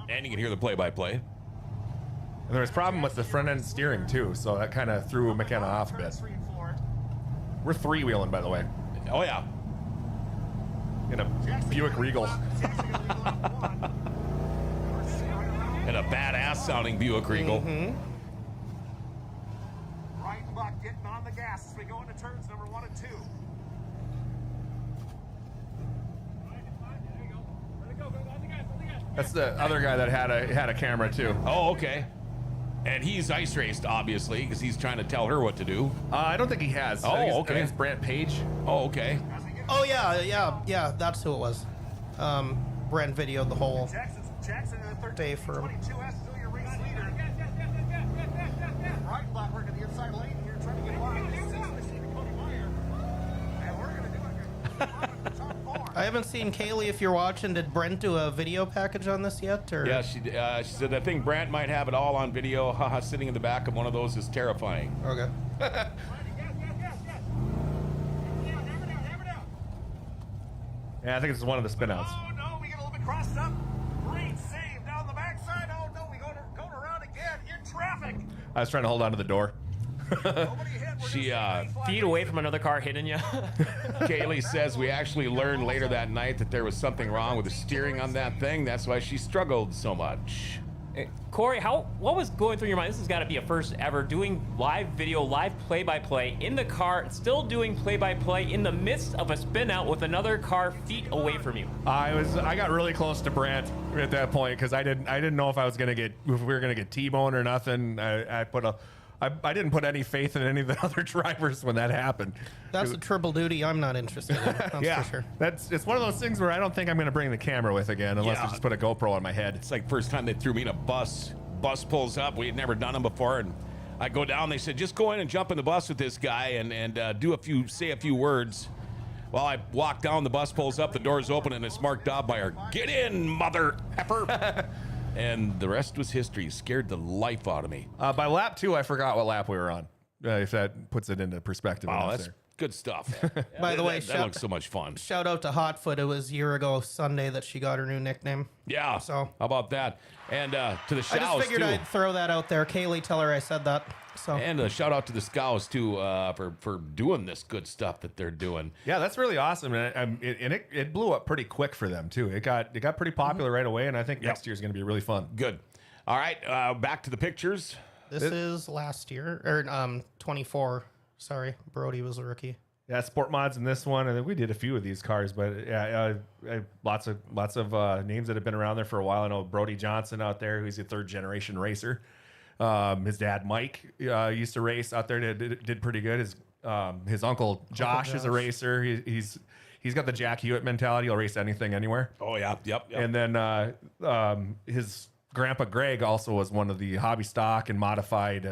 And you can hear the play-by-play. And there was a problem with the front end steering too, so that kind of threw McKenna off a bit. We're 3-wheeling, by the way, Oh yeah. in a Buick Regal. And a badass sounding Buick Regal. Breitenbach getting on the gas as we go into turns number 1 and 2. That's the other guy that had a camera too. Oh, okay. And he's ice raced, obviously, because he's trying to tell her what to do. I don't think he has. Oh, I think okay. it's Brant Page. Oh, okay. Oh yeah. That's who it was. Brent videoed the whole Jackson in the 13, day for him. 22 has still your race leader. Breitenbach working the inside lane here, trying to get wide. And we're going to do it. Top 4. I haven't seen Kaylee. If you're watching, did Brent do a video package on this yet? Or Yeah, she said, I think Brant might have it all on video. Haha, sitting in the back of one of those is terrifying. Okay. Yeah, I think it's one of the spinouts. Oh, no, we get a little bit crossed up. Great save down the backside. Oh, no, we go around again in traffic. I was trying to hold on to the door. Nobody hit. We're She, gonna see Feet away from another car hitting you. Kaylee says we actually learned later that night that there was something wrong with the steering on that thing. That's why she struggled so much. Corey, what was going through your mind? This has got to be a first ever, doing live video, live play-by-play in the car, still doing play-by-play in the midst of a spin out with another car feet away from you. I got really close to Brant at that point because I didn't know if we were gonna get T-bone or nothing. I didn't put any faith in any of the other drivers when that happened. That's a triple duty I'm not interested in. That's for sure. It's one of those things where I don't think I'm going to bring the camera with again unless I Yeah. just put a GoPro on my head. It's like first time they threw me in a bus. Bus pulls up. We had never done them before, and I go down. They said, just go in and jump in the bus with this guy and say a few words. Well, I walk down. The bus pulls up. The doors open, and it's marked off by our "Get in, mother effer." And the rest was history. Scared the life out of me. By lap 2, I forgot what lap we were on. If that puts it into perspective. Wow, enough that's there. good stuff. By the way, that looks so much fun. shout out to Hotfoot. It was a year ago Sunday that she got her new nickname. Yeah. So- how about that? And to the I Scows just figured too. I'd throw that out there. Kaylee, tell her I said that. So And a shout out to the Scows too for doing this good stuff that they're doing. Yeah, that's really awesome, and it blew up pretty quick for them too. It got pretty popular right away, and I think next year is going to be really fun. Good. All right, back to the pictures. this is last year or 24. Sorry, Brody was a rookie. Yeah, Sport Mods in this one, and we did a few of these cars, but yeah, lots of names that have been around there for a while. I know Brody Johnson out there, who's a 3rd generation racer. His dad Mike used to race out there. Did pretty good. His uncle Josh is a racer. He's got the Jack Hewitt mentality. He'll race anything, anywhere. Oh yeah, yep. And then his grandpa Greg also was one of the hobby stock and modified,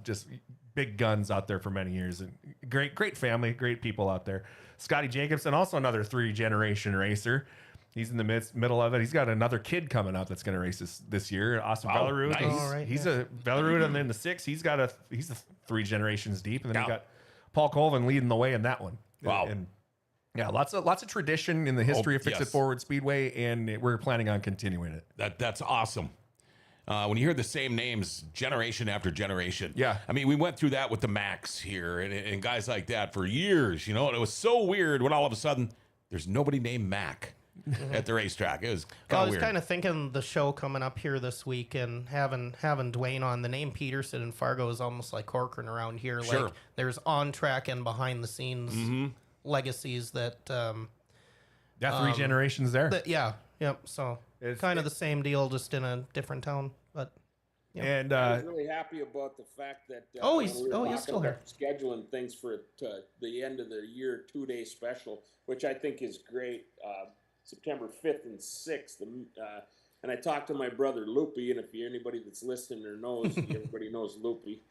just big guns out there for many years. And great family, great people out there. Scotty Jacobson, also another 3-generation racer. He's in the middle of it. He's got another kid coming up that's going to race this year. Austin Bellerud. Nice. He's a Bellerud, and then the 6. He's a 3 generations deep, and then you got Paul Colvin leading the way in that one. Wow. And yeah, lots of tradition in the history of Fix It Forward Speedway, and we're planning on continuing it. That's awesome. When you hear the same names generation after generation. Yeah. I mean, we went through that with the Max here and guys like that for years, you know, and it was so weird when all of a sudden there's nobody named Mac at the racetrack. It was kind of weird. I was kind of thinking the show coming up here this week and having Duane on. The name Peterson in Fargo is almost like Corcoran around here. Sure. Like there's on track and behind the scenes legacies that 3 generations there. So It's- kind of the same deal, just in a different town. But And I was really happy about the fact that he's still here. scheduling things for the end of the year 2-day special, which I think is great. September 5th and 6th. And I talked to my brother Loopy, and if anybody that's listening or knows, everybody knows Loopy.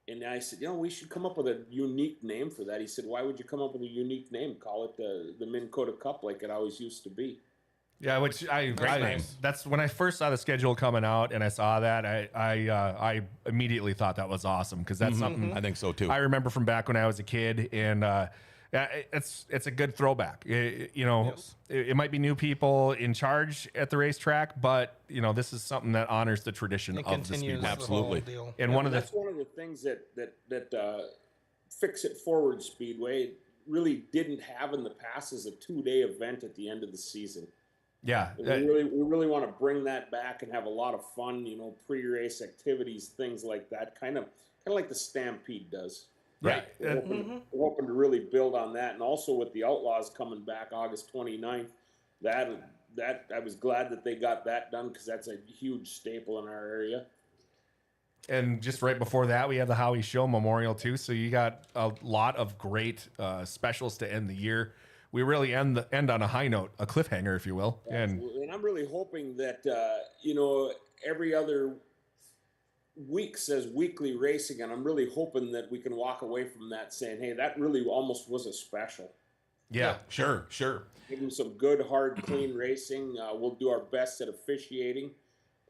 And I said, we should come up with a unique name for that. He said, why would you come up with a unique name? Call it the Minn Kota Cup like it always used to be. yeah, which Great name. that's when I first saw the schedule coming out, and I saw that I immediately thought that was awesome, because that's something I think so too. I remember from back when I was a kid, and it's a good throwback. It might be new people in charge at the racetrack, but this is something that honors the tradition it of the continues speedway. Absolutely. the whole deal. And That's one of the things that Fix It Forward Speedway really didn't have in the past is a 2-day event at the end of the season. yeah, We really want to bring that back and have a lot of fun, pre-race activities, things like that, kind of like the Stampede does. right. We're hoping to really build on that, and also with the Outlaws coming back August 29th, that I was glad that they got that done, because that's a huge staple in our area. And just right before that, we have the Howie Show Memorial too. So you got a lot of great specials to end the year. We really end on a high note, a cliffhanger, if you will. And I'm really hoping that every other week says weekly racing, and I'm really hoping that we can walk away from that saying, hey, that really almost was a special. yeah, Sure. Give them some good, hard, clean racing. We'll do our best at officiating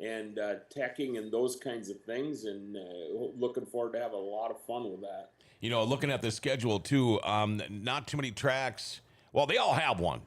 and teching and those kinds of things, and looking forward to have a lot of fun with that. Looking at the schedule too, not too many tracks. Well, they all have one,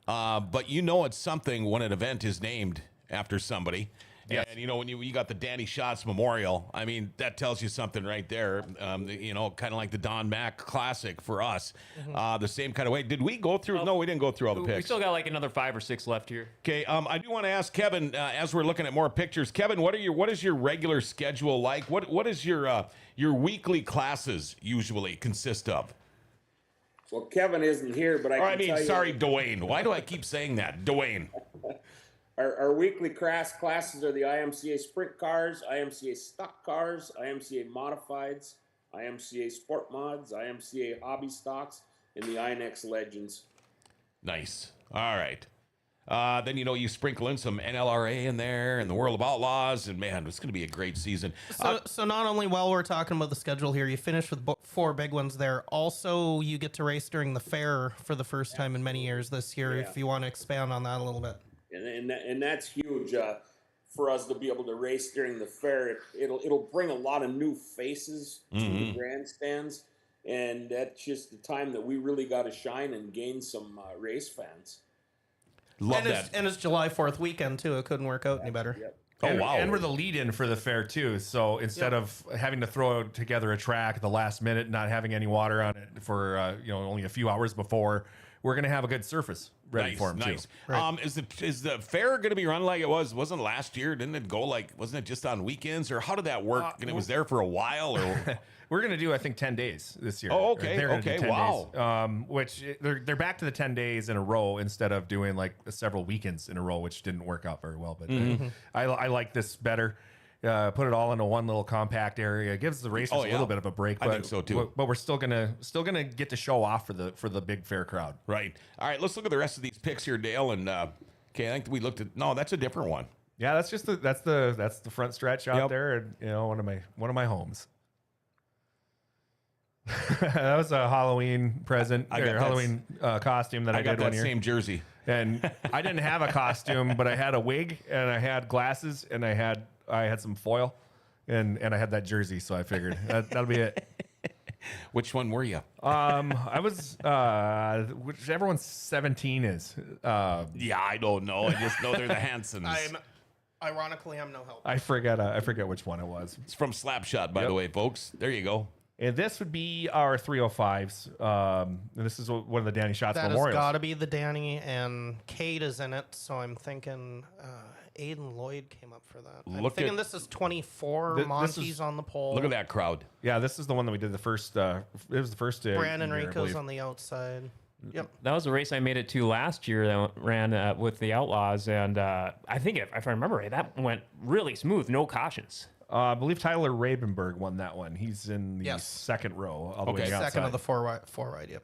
but it's something when an event is named after somebody. Yes. And when you got the Danny Schatz Memorial, I mean, that tells you something right there. Kind of like the Don Mack Classic for us, the same kind of way. Did we go through? No, we didn't go through all the picks. We still got like another 5 or 6 left here. Okay, I do want to ask Kevin, as we're looking at more pictures, Kevin, what is your regular schedule like? What is your weekly classes usually consist of? Well, Kevin isn't here, but I can tell you. Sorry, Duane. Why do I keep saying that? Duane. Our weekly classes are the IMCA Sprint Cars, IMCA Stock Cars, IMCA Modifieds, IMCA Sport Mods, IMCA Hobby Stocks, and the INX Legends. Nice. All right. Then you sprinkle in some NLRA in there and the World of Outlaws, and man, it's going to be a great season. So not only while we're talking about the schedule here, you finished with 4 big ones there. Also, you get to race during the fair for the first time in many years this year. Yeah. If you want to expand on that a little bit. And that's huge for us to be able to race during the fair. It'll bring a lot of new faces to the grandstands, and that's just the time that we really got to shine and gain some race fans. Love that. And it's July 4th weekend too. It couldn't work out any better. Yep. And, wow. and we're the lead-in for the fair too. So instead of having to throw together a track at the last minute, not having any water on it for only a few hours before, we're going to have a good surface ready for them too. Right. Is the fair going to be run like it wasn't last year? Didn't it go wasn't it just on weekends, or how did that work? And it was there for a while, or we're going to do, I think, 10 days this year. Oh, okay. They're gonna do 10 Wow. days, which they're back to the 10 days in a row instead of doing like several weekends in a row, which didn't work out very well. But I like this better. put it all into one little compact area. It gives the racers a little bit of a break. I think so too. But we're still gonna get to show off for the big fair crowd. Right. All right. Let's look at the rest of these picks here, Dale. And okay, I think we looked at. No, that's a different one. Yeah, that's the front stretch out there, and one of my homes. That was a Halloween present or Halloween costume that I did got one that year. same jersey. And I didn't have a costume, but I had a wig and I had glasses and I had some foil and I had that jersey, so I figured that'll be it. Which one were you? I was whichever one 17 is. Yeah, I don't know. I just know they're the Hansons. Ironically, I'm no help. I forget which one it was. It's from Slapshot, by the way, folks. There you go. And this would be our 305s. And this is one of the Danny Schatz That memorials. has got to be the Danny, and Kate is in it, so I'm thinking Aiden Lloyd came up for that. I'm thinking this is 24. Monty's on the pole. Look at that crowd. Yeah, this is the one that we did the first. It was the first. Brandon year, I Rico's believe. on the outside. Yep. That was a race I made it to last year that ran with the Outlaws, and I think if I remember right, that went really smooth, no cautions. I believe Tyler Rabenberg won that one. He's in the second row, all the way outside. Second of the four wide. Yep.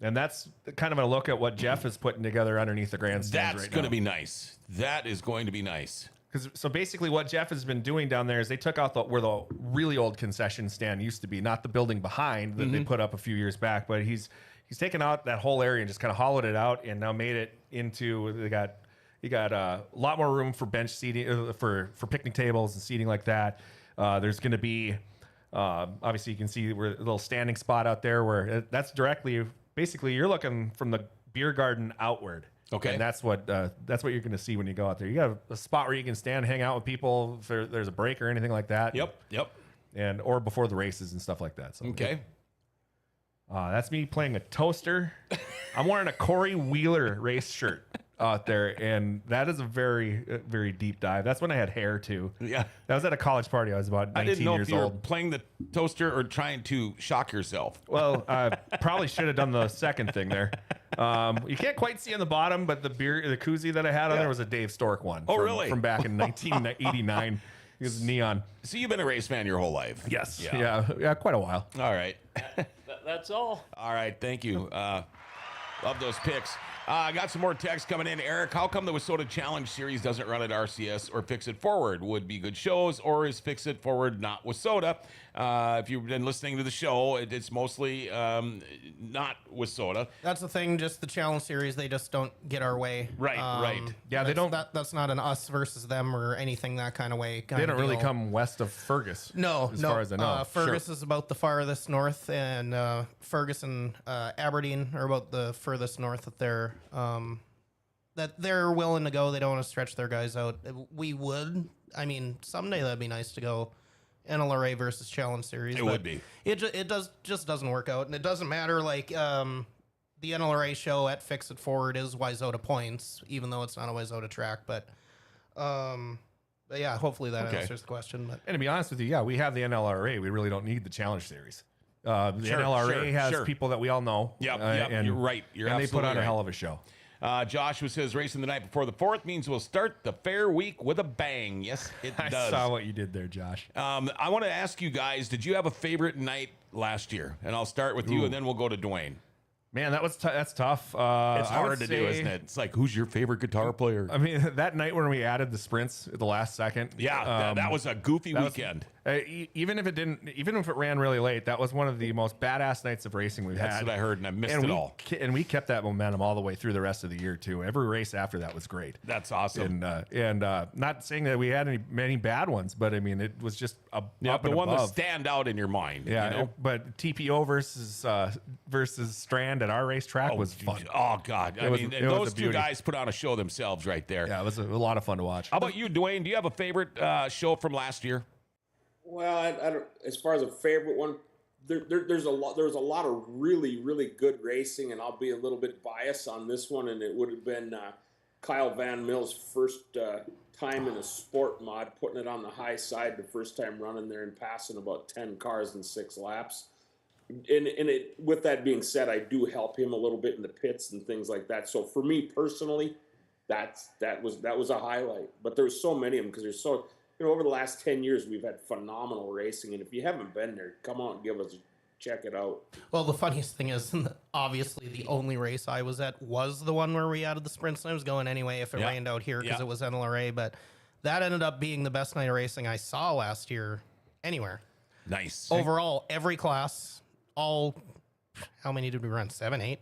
And that's kind of a look at what Jeff is putting together underneath the grandstands. That's going to be nice. That is going to be nice. So basically, what Jeff has been doing down there is they took out where the really old concession stand used to be, not the building behind that they put up a few years back, but he's taken out that whole area and just kind of hollowed it out and now made it into you got a lot more room for bench seating, for picnic tables and seating like that. There's going to be, obviously you can see a little standing spot out there where that's directly, basically you're looking from the beer garden outward. Okay. And that's what you're going to see when you go out there. You got a spot where you can stand, hang out with people if there's a break or anything like that. Yep. Or before the races and stuff like that. So, Okay. That's me playing a toaster. I'm wearing a Corey Wheeler race shirt out there, and that is a very, very deep dive. That's when I had hair too. Yeah. That was at a college party. I was about 19 I didn't know years if you were old. playing the toaster or trying to shock yourself. Well, I probably should have done the second thing there. You can't quite see on the bottom, but the koozie that I had on there was a Dave Stork one. Oh, really? From back in 1989. It was neon. So you've been a race fan your whole life? Yes. Yeah. Yeah, quite a while. All right. That's all. All right. Thank you. Love those picks. I got some more text coming in. Eric, how come the Wissota Challenge Series doesn't run at RCS or Fix It Forward? Would be good shows, or is Fix It Forward not Wissota? If you've been listening to the show, it's mostly not Wissota. That's the thing. Just the challenge series, they just don't get our way. Right. Yeah, they don't. That's not an us versus them or anything that kind of way. They don't really come west of Fergus. No, as far as I know. Fergus is about the farthest north, and Fergus and Aberdeen are about the furthest north that they're willing to go. They don't want to stretch their guys out. We would. I mean, someday that'd be nice to go NLRA versus Challenge Series. It would be. It just doesn't work out, and it doesn't matter. Like the NLRA show at Fix It Forward is Wissota points, even though it's not a Wissota track. But yeah, hopefully that answers the question. But And to be honest with you, yeah, we have the NLRA. We really don't need the Challenge Series. The NLRA has people that we all know. Yep, and you're right. You're and they put absolutely on a right. hell of a show. Joshua says racing the night before the 4th means we'll start the fair week with a bang. Yes, it I does. saw what you did there, Josh. I want to ask you guys, did you have a favorite night last year? And I'll start with you, and then we'll go to Duane. Man, that's tough. It's I would hard to do, say- isn't it? It's like, who's your favorite guitar player? I mean, that night when we added the sprints at the last second. Yeah, that was a goofy that was- weekend. Even if it ran really late, that was one of the most badass nights of racing we've had. That's what I heard, and I missed it all. And we kept that momentum all the way through the rest of the year too. Every race after that was great. That's awesome. And not saying that we had many bad ones, but I mean it was just up the and one that above. stand out in your mind. Yeah, you know? but TPO versus Strand at our racetrack was fun. Oh God, I mean, it was those a two beauty. guys put on a show themselves right there. Yeah, it was a lot of fun to watch. How about you, Duane? Do you have a favorite show from last year? Well, I don't. As far as a favorite one, there's a lot. There was a lot of really, really good racing, and I'll be a little bit biased on this one. And it would have been Kyle Van Mill's first time in a sport mod, putting it on the high side the first time running there and passing about 10 cars in 6 laps. With that being said, I do help him a little bit in the pits and things like that. So for me personally, that was a highlight. But there's so many of them because there's so, over the last 10 years we've had phenomenal racing, and if you haven't been there, come on, check it out. Well, the funniest thing is, obviously, the only race I was at was the one where we added the sprints, and I was going anyway if it rained out here because it was NLRA, but that ended up being the best night of racing I saw last year anywhere. Nice. Overall, every class, how many did we run? 7, 8?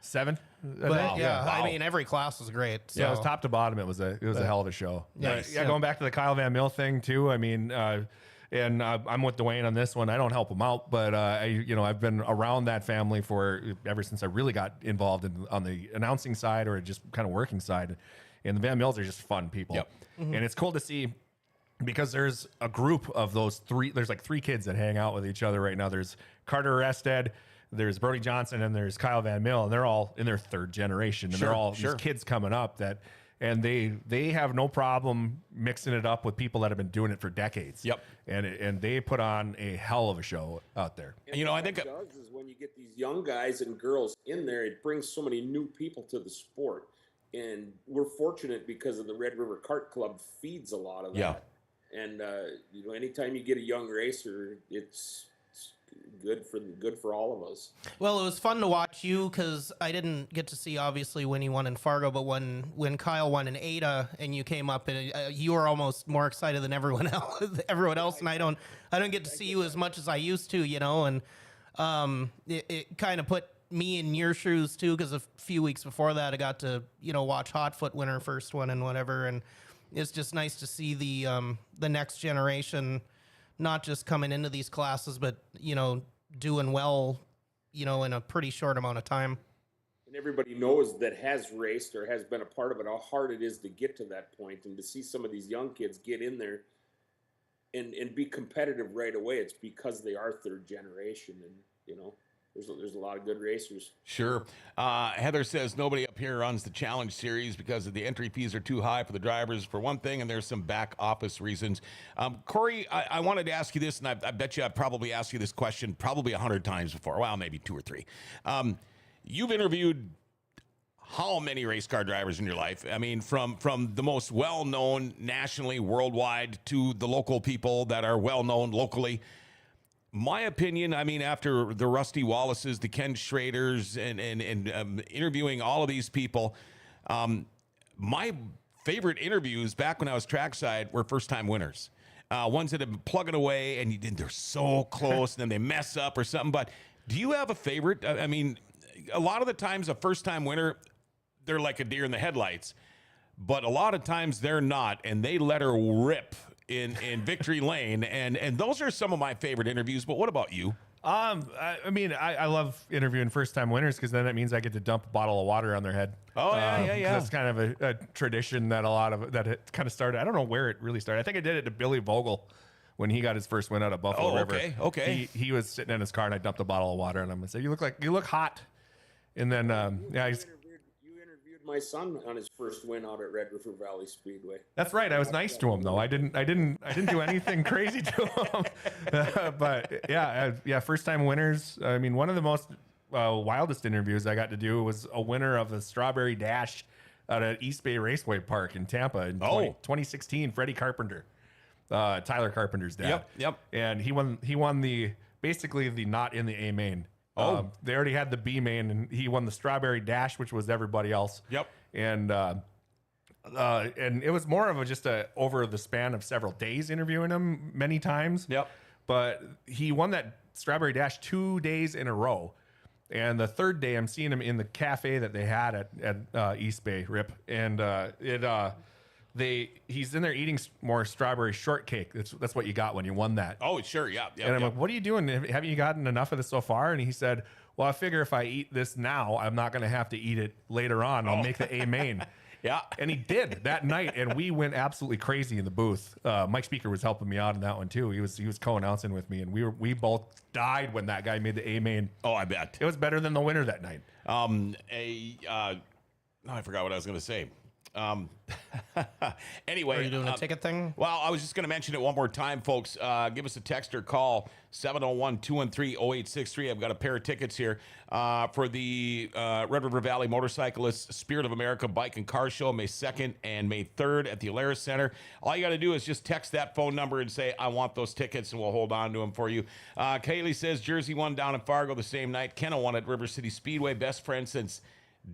7. But Wow. I mean, every class was great. So. Yeah, it was top to bottom. It was a hell of a show. Nice. Yeah, going back to the Kyle Van Mill thing too. I mean, and I'm with Duane on this one. I don't help him out, but I've been around that family ever since I really got involved on the announcing side or just kind of working side. And the Van Mills are just fun people. Yep. And it's cool to see because there's a group of those three. There's like 3 kids that hang out with each other right now. There's Carter Rested, there's Brody Johnson, and there's Kyle Van Mill, and they're all in their 3rd generation, and they're all these kids coming up and they have no problem mixing it up with people that have been doing it for decades. Yep. And they put on a hell of a show out there. And I think what it does is when you get these young guys and girls in there, it brings so many new people to the sport. And we're fortunate because of the Red River Kart Club feeds a lot of that. Yeah. And anytime you get a young racer, it's good for all of us. Well, it was fun to watch you because I didn't get to see obviously when he won in Fargo, but when Kyle won in Ada and you came up and you were almost more excited than everyone else, and I don't get to see you as much as I used to, and it kind of put me in your shoes too because a few weeks before that I got to watch Hotfoot win her first one and whatever, and it's just nice to see the next generation not just coming into these classes, but, doing well, in a pretty short amount of time. And everybody knows that has raced or has been a part of it, how hard it is to get to that point. And to see some of these young kids get in there and be competitive right away, it's because they are 3rd generation. And, there's a lot of good racers. Sure. Heather says nobody up here runs the Challenge Series because the entry fees are too high for the drivers, for one thing, and there's some back office reasons. Corey, I wanted to ask you this, and I bet you I've probably asked you this question probably 100 times before. Well, maybe 2 or 3. You've interviewed how many race car drivers in your life? I mean, from the most well-known nationally, worldwide, to the local people that are well-known locally. My opinion, I mean, after the Rusty Wallaces, the Ken Schraders, and interviewing all of these people, my favorite interviews back when I was trackside were first-time winners. Ones that have been plugging away, and they're so close, and then they mess up or something. But do you have a favorite? I mean, a lot of the times a first-time winner, they're like a deer in the headlights. But a lot of times they're not, and they let her rip in victory lane, and those are some of my favorite interviews. But what about you? I love interviewing first-time winners because then that means I get to dump a bottle of water on their head. Oh, yeah. That's kind of a tradition that it kind of started. I don't know where it really started. I think I did it to Billy Vogel when he got his first win out of Buffalo River. Okay. He was sitting in his car and I dumped a bottle of water on him and said, "You look hot." And then You interviewed my son on his first win out at Red River Valley Speedway. That's right. I was nice to him though. I didn't do anything crazy to him. But yeah, first time winners. I mean, one of the most wildest interviews I got to do was a winner of the Strawberry Dash out at East Bay Raceway Park in Tampa in 2016. Freddie Carpenter, Tyler Carpenter's dad. Yep. And he won the basically the not in the A main. They already had the B main, and he won the Strawberry Dash, which was everybody else. Yep. And it was more of just over the span of several days interviewing him many times. Yep. But he won that Strawberry Dash 2 days in a row. And the 3rd day, I'm seeing him in the cafe that they had at East Bay Rip. And he's in there eating more strawberry shortcake. That's what you got when you won that. Oh, sure, yeah. And I'm like, what are you doing? Haven't you gotten enough of this so far? And he said, well, I figure if I eat this now, I'm not going to have to eat it later on. I'll make the A main. Yeah. And he did that night, and we went absolutely crazy in the booth. Mike Speaker was helping me out in that one too. He was co-announcing with me, and we both died when that guy made the A main. Oh, I bet. It was better than the winner that night. I forgot what I was going to say. Anyway, Are you doing a ticket thing? Well, I was just going to mention it one more time, folks. Give us a text or call 701-213-0863. I've got a pair of tickets here for the Red River Valley Motorcyclists Spirit of America Bike and Car Show, May 2nd and May 3rd at the Alaris Center. All you got to do is just text that phone number and say, I want those tickets, and we'll hold on to them for you. Kaylee says Jersey won down in Fargo the same night. Kenna won at River City Speedway. Best friend since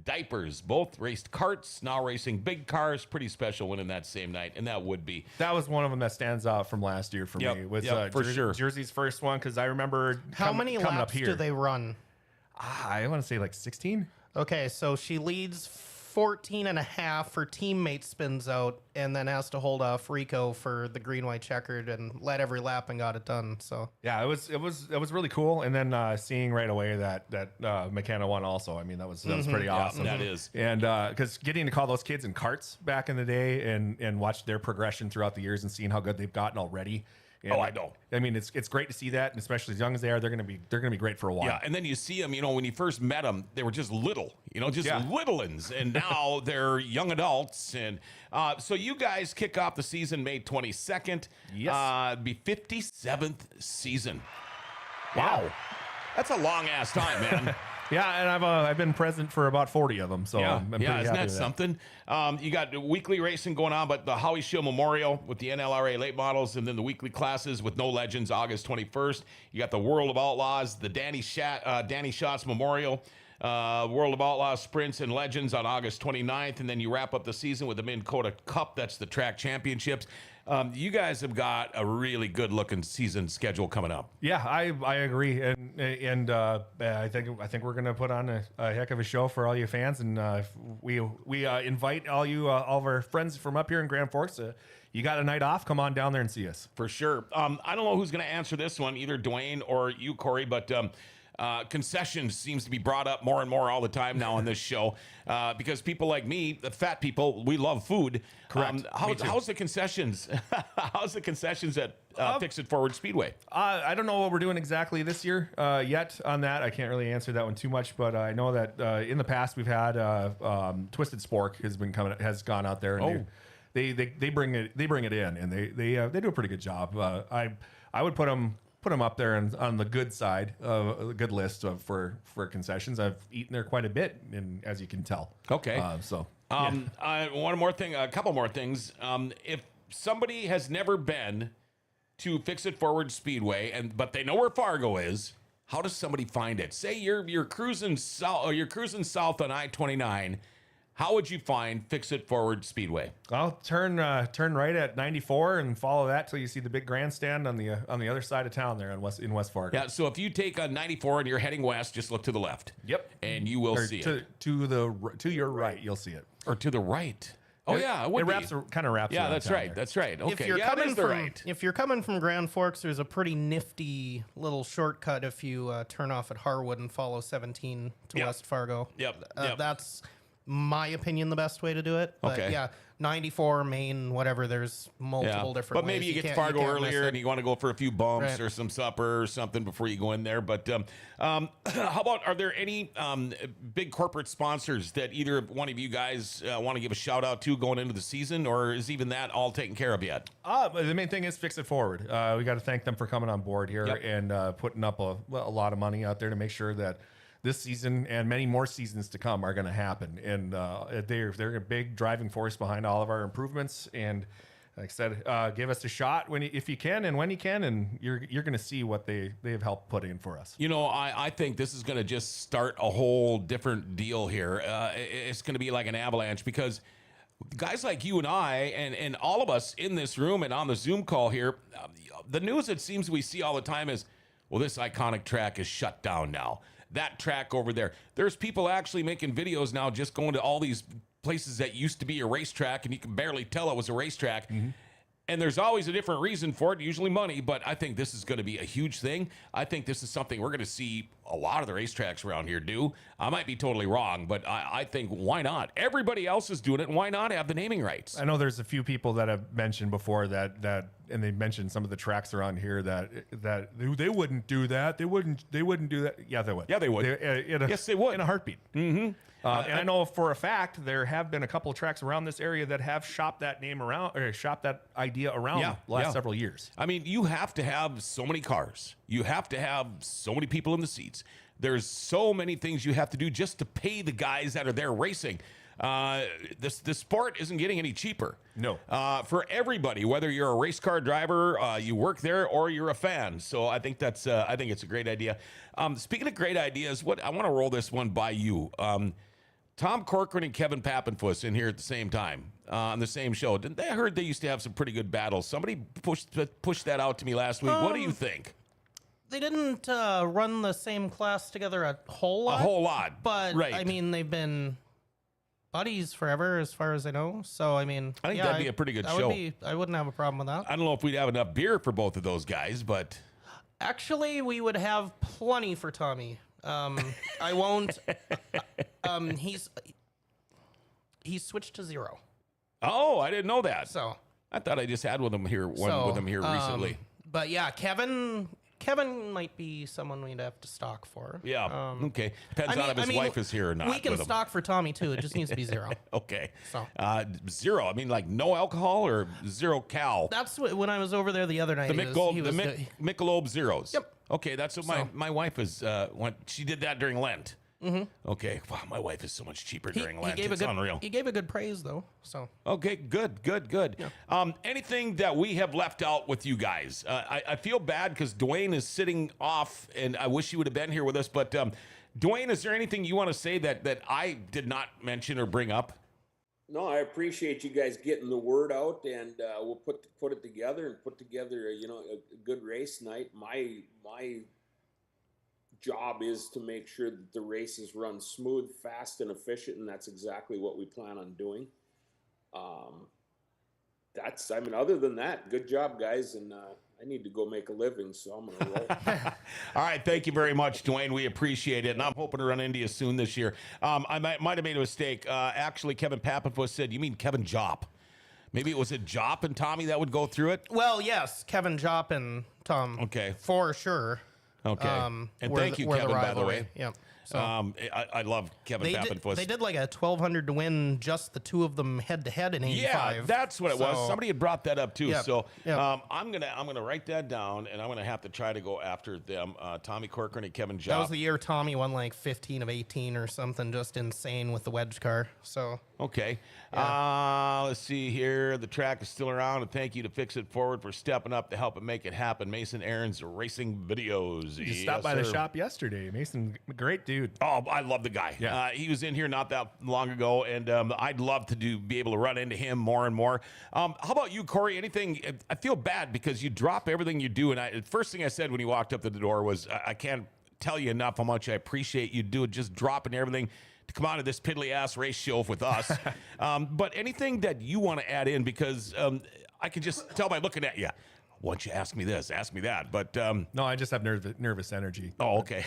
diapers. Both raced karts, now racing big cars. Pretty special winning that same night, and that would be. That was one of them that stands out from last year for me. Was for sure. Jersey's first one, because I remember How many coming laps up here. do they run? I want to say like 16. Okay, so she leads 14 and a half. Her teammate spins out and then has to hold off Rico for the green, white, checkered and led every lap and got it done. So Yeah, it was really cool. And then seeing right away that McKenna won also. I mean, that was pretty awesome. that is. And because getting to call those kids in karts back in the day and watch their progression throughout the years and seeing how good they've gotten already. And I know. I mean, it's great to see that, and especially as young as they are, they're gonna be great for a while. Yeah, and then you see them, when you first met them, they were just little, just littlins, and now they're young adults. And so you guys kick off the season May 22nd. Yes. Be 57th season. Wow. That's a long-ass time, man. Yeah, and I've been present for about 40 of them, so I'm pretty happy isn't that with something? You got weekly racing going on, but the Howie Shield Memorial with the NLRA late models, and then the weekly classes with No Legends, August 21st. You got the World of Outlaws, the Danny Schatz Memorial, World of Outlaws Sprints and Legends on August 29th, and then you wrap up the season with the Minn Kota Cup. That's the track championships. You guys have got a really good-looking season schedule coming up. Yeah, I agree, and I think we're gonna put on a heck of a show for all you fans, and we invite all of our friends from up here in Grand Forks. You got a night off? Come on down there and see us for sure. I don't know who's gonna answer this one, either Duane or you, Corey, but. Concessions seems to be brought up more and more all the time now on this show because people like me, the fat people, we love food. Correct. How's the concessions? How's the concessions at Fix It Forward Speedway? I don't know what we're doing exactly this year yet on that. I can't really answer that one too much, but I know that in the past we've had Twisted Spork has gone out there. And they bring it in, and they do a pretty good job. I would put them up there on the good side of a good list for concessions. I've eaten there quite a bit, and as you can tell. Okay. One more thing, a couple more things. If somebody has never been to Fix It Forward Speedway, but they know where Fargo is, how does somebody find it? Say you're cruising south, or you're cruising south on I-29. How would you find Fix It Forward Speedway? I'll turn right at 94 and follow that till you see the big grandstand on the other side of town there in West Fargo. Yeah, so if you take on 94 and you're heading west, just look to the left. Yep, and you will see it. To your right, you'll see it. Or to the right. Oh yeah, it kind of wraps. Yeah, that's right. That's right. Okay, if you're coming from Grand Forks, there's a pretty nifty little shortcut if you turn off at Harwood and follow 17 to West Fargo. Yep. That's my opinion, the best way to do it. But okay. Yeah, 94, Main, whatever. There's multiple different. But maybe ways. you get to Fargo earlier and you want to go for a few bumps or some supper or something before you go in there. But how about, are there any big corporate sponsors that either one of you guys want to give a shout out to going into the season, or is even that all taken care of yet? The main thing is Fix It Forward. We got to thank them for coming on board here and putting up a lot of money out there to make sure that this season and many more seasons to come are going to happen. And they're a big driving force behind all of our improvements. And like I said, give us a shot if you can and when you can, and you're going to see what they've helped put in for us. I think this is going to just start a whole different deal here. It's going to be like an avalanche, because guys like you and I and all of us in this room and on the Zoom call here, the news it seems we see all the time is, well, this iconic track is shut down now. That track over there. There's people actually making videos now just going to all these places that used to be a racetrack, and you can barely tell it was a racetrack. Mm-hmm. And there's always a different reason for it, usually money, but I think this is going to be a huge thing. I think this is something we're going to see a lot of the racetracks around here do. I might be totally wrong, but I think why not? Everybody else is doing it. Why not have the naming rights? I know there's a few people that have mentioned before that and they mentioned some of the tracks around here that they wouldn't do that. They wouldn't do that. Yeah, they would. Yeah, they would. Yes, they would in a heartbeat. Mm-hmm. And I know for a fact there have been a couple of tracks around this area that have shopped that name around or shopped that idea around the last several years. I mean, you have to have so many cars. You have to have so many people in the seats. There's so many things you have to do just to pay the guys that are there racing. The sport isn't getting any cheaper. No. For everybody, whether you're a race car driver, you work there, or you're a fan. So I think it's a great idea. Speaking of great ideas, I want to roll this one by you. Tom Corcoran and Kevin Pappenfuss in here at the same time on the same show. I heard they used to have some pretty good battles. Somebody pushed that out to me last week. What do you think? They didn't run the same class together a whole lot. A whole lot, But, right. I mean, they've been buddies forever as far as I know. So, I mean... I think that'd be a pretty good show. I wouldn't have a problem with that. I don't know if we'd have enough beer for both of those guys, but... Actually, we would have plenty for Tommy. I won't... He's switched to 0. Oh, I didn't know that. So... I thought I just had with him here recently. But yeah, Kevin might be someone we'd have to stock for. Yeah. Okay. Depends on if his wife is here or not. We can with him. stock for Tommy too. It just needs to be 0. Okay. So 0. I mean, like no alcohol or 0 cal. That's what when I was over there the other night. The Michelob zeros. Yep. Okay, that's what my wife is. She did that during Lent. Mm-hmm. Okay. Wow, my wife is so much cheaper during Lent. It's unreal. He gave a good praise though. So. Okay. Good. Yeah. Anything that we have left out with you guys? I feel bad because Duane is sitting off, and I wish he would have been here with us. But Duane, is there anything you want to say that I did not mention or bring up? No, I appreciate you guys getting the word out, and we'll put it together and put together a good race night. My job is to make sure that the races run smooth, fast, and efficient, and that's exactly what we plan on doing. Other than that, good job, guys, and I need to go make a living, so I'm going to roll. All right, thank you very much, Duane. We appreciate it, and I'm hoping to run into you soon this year. I might have made a mistake. Actually, Kevin Pappenfuss said, you mean Kevin Jopp. Maybe it was Jopp and Tommy that would go through it? Well, yes, Kevin Jopp and Tom. Okay. For sure. Okay. And thank you, Kevin, by the way. Yeah. So I love Kevin Pappenfuss. They did like a 1,200 to win just the two of them head to head in '85. Yeah, that's what it was. Somebody had brought that up too. Yep, So yep. I'm gonna write that down, and I'm gonna have to try to go after them. Tommy Corcoran and Kevin Jopp. That was the year Tommy won like 15 of 18 or something, just insane with the wedge car. So okay. Yeah. Let's see here. The track is still around, and thank you to Fix It Forward for stepping up to help it make it happen. Mason Aaron's Racing Videos. You stopped by the shop yesterday. Mason, great dude. Oh, I love the guy. Yeah. He was in here not that long ago, and I'd love to be able to run into him more and more. How about you, Corey? Anything? I feel bad because you drop everything you do, and the first thing I said when you walked up to the door was, I can't tell you enough how much I appreciate you do it, just dropping everything to come out of this piddly ass race show with us. But anything that you want to add in, because I can just tell by looking at you. Once you ask me this, ask me that. But no, I just have nervous energy. Oh, okay.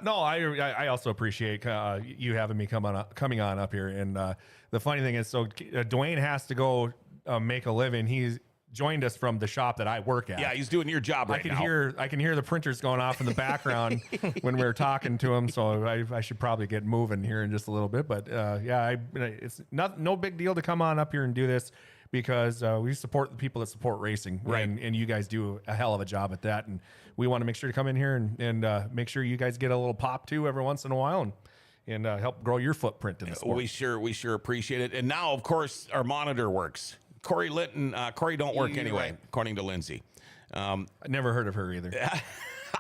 No, I also appreciate you having me coming on up here. And the funny thing is, so Duane has to go make a living. He's joined us from the shop that I work at. Yeah, he's doing your job right now. I can hear the printers going off in the background when we're talking to him. So I should probably get moving here in just a little bit. But it's no big deal to come on up here and do this, because we support the people that support racing, right? And you guys do a hell of a job at that, and we want to make sure to come in here and make sure you guys get a little pop too every once in a while, and help grow your footprint in the sport. We sure appreciate it. And now, of course, our monitor works. Corey Litton, Corey don't work anyway, right, according to Lindsay. I never heard of her either.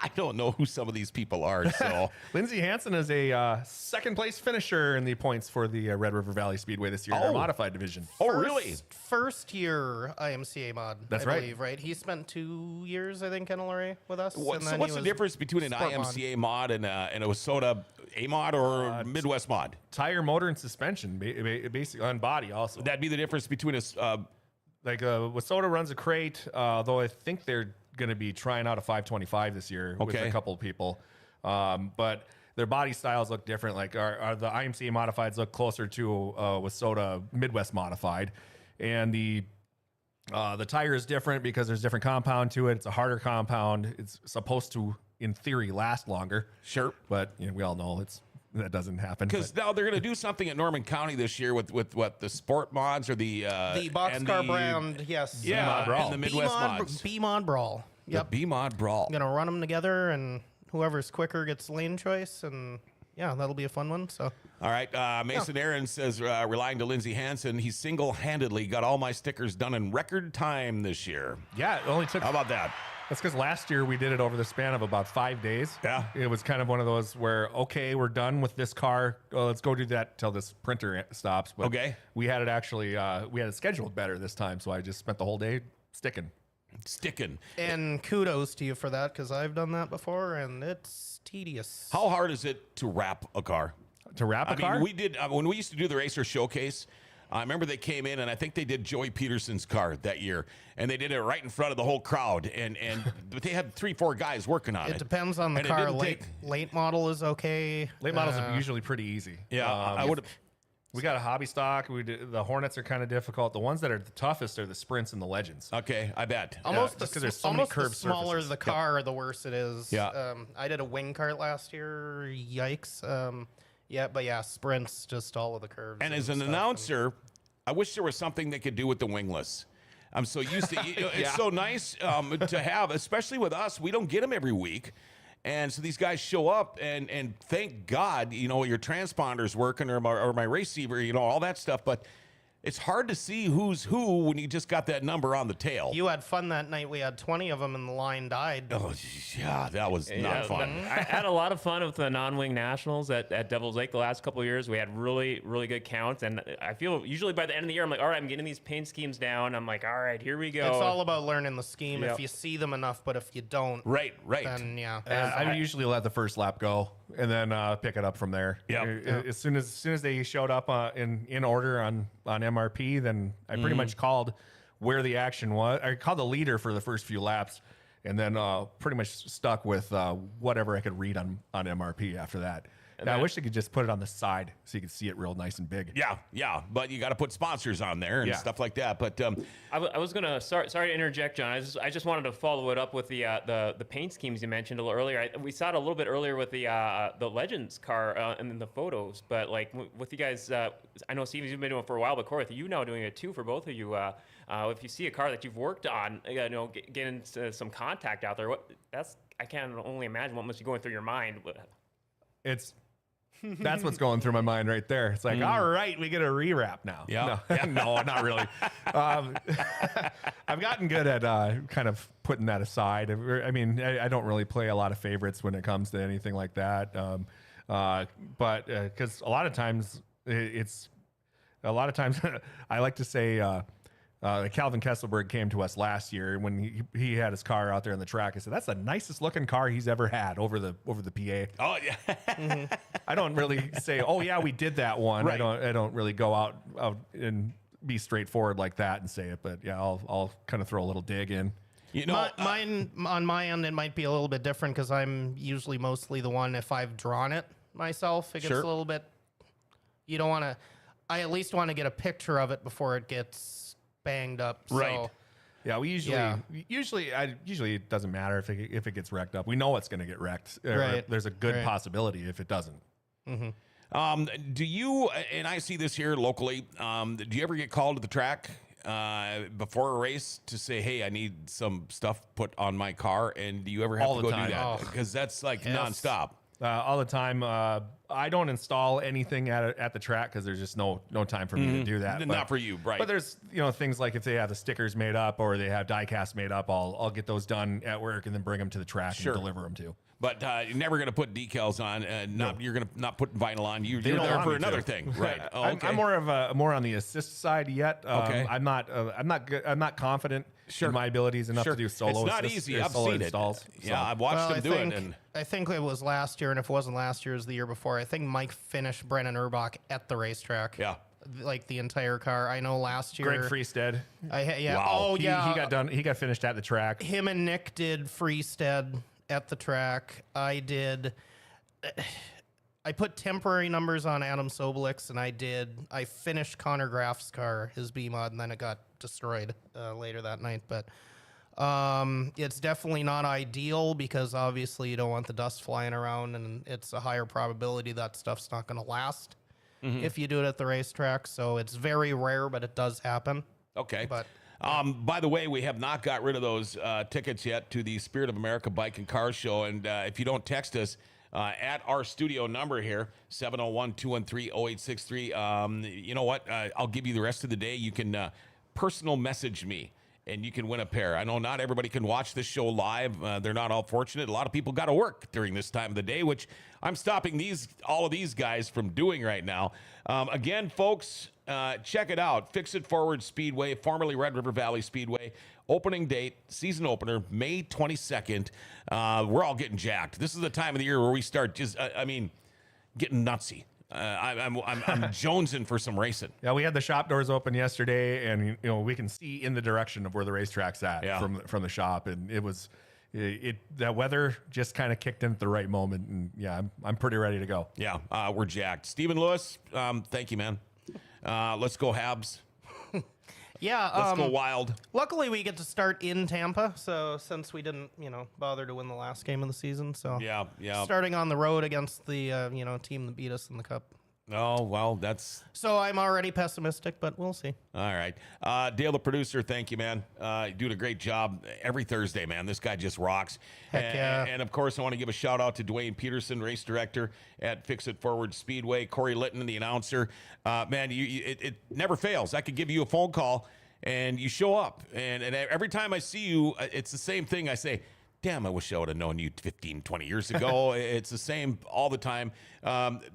I don't know who some of these people are. So Lindsay Hansen is a second place finisher in the points for the Red River Valley Speedway this year in our modified division. Really? First year IMCA mod. That's I right. believe, right? He spent 2 years, I think, in Lorraine with us. What's the difference between an IMCA mod and a WISSOTA A mod or Midwest mod? Tire, motor, and suspension, basically on body also. That'd be the difference between a WISSOTA runs a crate, though I think they're going to be trying out a 525 this year with Okay. a couple of people. But their body styles look different. Like our the IMCA modifieds look closer to Wasota Midwest modified, and the tire is different because there's different compound to it. It's a harder compound. It's supposed to, in theory, last longer. Sure. But we all know that doesn't happen. Because now they're going to do something at Norman County this year with what the sport mods or the boxcar brand, yes. Yeah, Brawl. and the Midwest mods. B-Mod Brawl. Yep. The B-Mod Brawl. I'm going to run them together, and whoever's quicker gets lane choice, and yeah, that'll be a fun one. So, All right. Mason Aaron says, relying to Lindsey Hansen, he single-handedly got all my stickers done in record time this year. Yeah, it only took. How about that? That's because last year we did it over the span of about 5 days. Yeah. It was kind of one of those where, okay, we're done with this car. Let's go do that till this printer stops. But Okay. we had it actually, we had it scheduled better this time. So I just spent the whole day sticking. and kudos to you for that, because I've done that before, and it's tedious. How hard is it to wrap a car? To wrap a car? mean, we did when we used to do the Racer Showcase. I remember they came in, and I think they did Joey Peterson's car that year, and they did it right in front of the whole crowd. And but they had 3-4 guys working on it. It depends on the And it car. didn't Late model is okay. Late models are usually pretty easy. Yeah, I would have. We got a hobby stock. The Hornets are kind of difficult. The ones that are the toughest are the Sprints and the Legends. Okay, I bet. Almost just 'cause the, there's so many almost curved the smaller surfaces. the car, the worse it is. Yeah. I did a wing kart last year. Yikes. But sprints, just all of the curves. And as an stuff. announcer, I wish there was something they could do with the wingless. I'm so used to it's so nice to have, especially with us. We don't get them every week. And so these guys show up, and thank God, your transponder's working or my receiver, all that stuff. But it's hard to see who's who when you just got that number on the tail. You had fun that night. We had 20 of them, and the line died. Oh, yeah, that was not fun. I had a lot of fun with the non-wing nationals at Devil's Lake the last couple of years. We had really, really good counts, and I feel usually by the end of the year, I'm like, all right, I'm getting these paint schemes down. I'm like, all right, here we go. It's all about learning the scheme Yep. if you see them enough, but if you don't, Right. then yeah. I usually let the first lap go and then pick it up from there. Yep. As soon as they showed up in order on MRP, then I pretty much called where the action was. I called the leader for the first few laps, and then pretty much stuck with whatever I could read on MRP after that. I wish they could just put it on the side so you could see it real nice and big. Yeah, but you got to put sponsors on there and stuff like that. But I was gonna sorry to interject, John. I just wanted to follow it up with the paint schemes you mentioned a little earlier. We saw it a little bit earlier with the Legends car and then the photos. But like with you guys, I know Steve, you've been doing it for a while, but Corey, you now doing it too for both of you. If you see a car that you've worked on, get into some contact out there. I can only imagine what must be going through your mind. That's what's going through my mind right there. It's like, all right, we get a rewrap now. Yeah. No, not really. I've gotten good at kind of putting that aside. I mean, I don't really play a lot of favorites when it comes to anything like that. But because a lot of times I like to say, Calvin Kesselberg came to us last year when he had his car out there on the track. I said, that's the nicest looking car he's ever had over the PA. oh yeah, I don't really say, oh yeah, we did that one. Right. I don't really go out and be straightforward like that and say it, but yeah, I'll kind of throw a little dig in. Mine on my end, it might be a little bit different because I'm usually mostly the one, if I've drawn it myself, it gets Sure. a little bit, you don't want to, I at least want to get a picture of it before it gets banged up. Right. So, Yeah, we usually it doesn't matter if it gets wrecked up. We know it's going to get wrecked. Right. There's a good Right. possibility if it doesn't. do you? And I see this here locally. Do you ever get called to the track before a race to say, "Hey, I need some stuff put on my car"? And do you ever have All to the go time. do that? Oh. Because that's like Yes. nonstop. All the time. I don't install anything at the track because there's just no time for me to do that. Not for you, right? But there's things like if they have the stickers made up or they have die cast made up, I'll get those done at work and then bring them to the track Sure. and deliver them to. But you're never going to put decals on, and you're going to not put vinyl on. You're don't there want for me to. another thing, right? Oh, okay. I'm more on the assist side yet. Okay. I'm not good. I'm not confident in my abilities enough to do solo. It's not assist- easy. or I've solo seen installs. it. Yeah, I've watched well, them do it. And I think it was last year, and if it wasn't last year, it was the year before. I think Mike finished Brennan Urbach at the racetrack. Yeah. like the entire car. I know last year. Greg Freestead. Yeah. Wow. Oh, yeah. He got done. He got finished at the track. Him and Nick did Freestead at the track. I put temporary numbers on Adam Sobolik's, and I finished Connor Graff's car, his B-Mod, and then it got destroyed later that night. But it's definitely not ideal because obviously you don't want the dust flying around, and it's a higher probability that stuff's not going to last if you do it at the racetrack. So it's very rare, but it does happen. Okay. But by the way, we have not got rid of those tickets yet to the Spirit of America Bike and Car Show. And if you don't text us at our studio number here, 701-213-0863, you know what? I'll give you the rest of the day. You can personal message me, and you can win a pair. I know not everybody can watch this show live. They're not all fortunate. A lot of people got to work during this time of the day, which I'm stopping all of these guys from doing right now. Again, folks, check it out. Fix It Forward Speedway, formerly Red River Valley Speedway. Opening date, season opener, May 22nd. We're all getting jacked. This is the time of the year where we start just, getting nutsy. I'm jonesing for some racing. Yeah, we had the shop doors open yesterday, and we can see in the direction of where the racetrack's at from the shop, and it was that weather just kind of kicked in at the right moment, and yeah, I'm pretty ready to go. Yeah, we're jacked. Stephen Lewis, thank you, man. Let's go Habs. yeah, Let's go Wild. luckily we get to start in Tampa. So since we didn't, bother to win the last game of the season, so Yeah. starting on the road against the team that beat us in the cup. Oh, well, that's So I'm already pessimistic, but we'll see. all right. Dale, the producer, thank you, man. You're doing a great job every Thursday, man. This guy just rocks. Heck yeah. And of course, I want to give a shout out to Duane Peterson, race director at Fix It Forward Speedway, Corey Litton, the announcer. Man, it never fails. I could give you a phone call and you show up. And every time I see you, it's the same thing. I say, damn, I wish I would have known you 15, 20 years ago. It's the same all the time.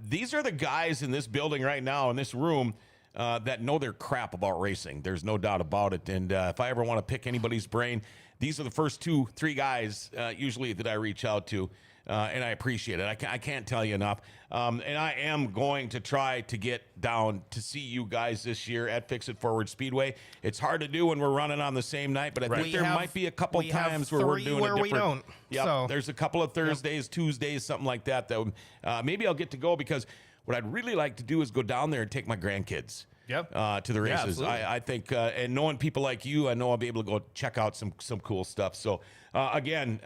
These are the guys in this building right now, in this room, that know their crap about racing. There's no doubt about it. And if I ever want to pick anybody's brain, these are the first 2-3 guys usually that I reach out to. And I appreciate it. I can't tell you enough. And I am going to try to get down to see you guys this year at Fix It Forward Speedway. It's hard to do when we're running on the same night, but I think there might be a couple times where we're doing where a different. we don't. Yeah, So. there's a couple of Thursdays, Tuesdays, something like that. That maybe I'll get to go because what I'd really like to do is go down there and take my grandkids. Yep. To the races. absolutely. I think, and knowing people like you, I know I'll be able to go check out some cool stuff. So, again,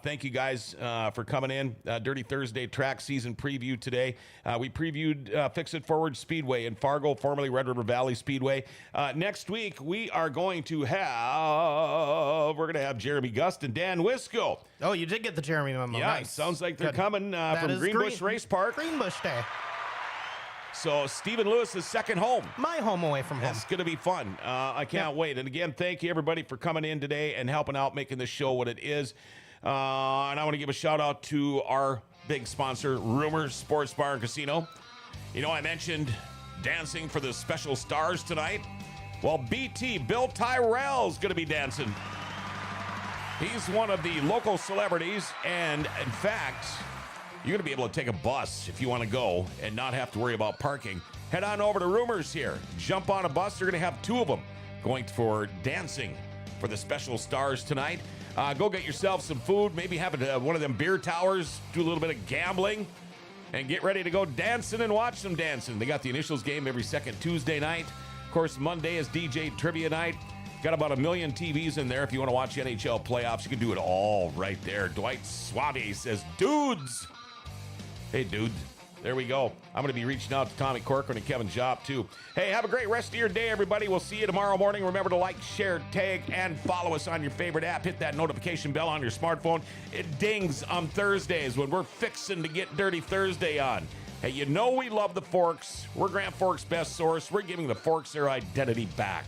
thank you guys for coming in. Dirty Thursday track season preview today. We previewed Fix It Forward Speedway in Fargo, formerly Red River Valley Speedway. Next week, we're going to have Jeremy Gust and Dan Wisco. Oh, you did get the Jeremy memo. Yeah, Nice. sounds like they're Good. coming That from is Greenbush Race Park. Greenbush Day. So, Stephen Lewis is second home. My home away from home. It's going to be fun. I can't wait. And again, thank you, everybody, for coming in today and helping out, making this show what it is. And I want to give a shout out to our big sponsor, Rumors Sports Bar and Casino. I mentioned dancing for the special stars tonight. Well, BT, Bill Tyrell's going to be dancing. He's one of the local celebrities, and in fact, you're going to be able to take a bus if you want to go and not have to worry about parking. Head on over to Rumors here. Jump on a bus. They're going to have 2 of them going for dancing for the special stars tonight. Go get yourself some food. Maybe have one of them beer towers. Do a little bit of gambling. And get ready to go dancing and watch some dancing. They got the Initials game every second Tuesday night. Of course, Monday is DJ Trivia night. Got about 1 million TVs in there. If you want to watch NHL playoffs, you can do it all right there. Dwight Suave says, dudes. Hey, dude, there we go. I'm going to be reaching out to Tommy Corcoran and Kevin Jopp, too. Hey, have a great rest of your day, everybody. We'll see you tomorrow morning. Remember to like, share, tag, and follow us on your favorite app. Hit that notification bell on your smartphone. It dings on Thursdays when we're fixing to get Dirty Thursday on. Hey, we love the Forks. We're Grand Forks' best source. We're giving the Forks their identity back.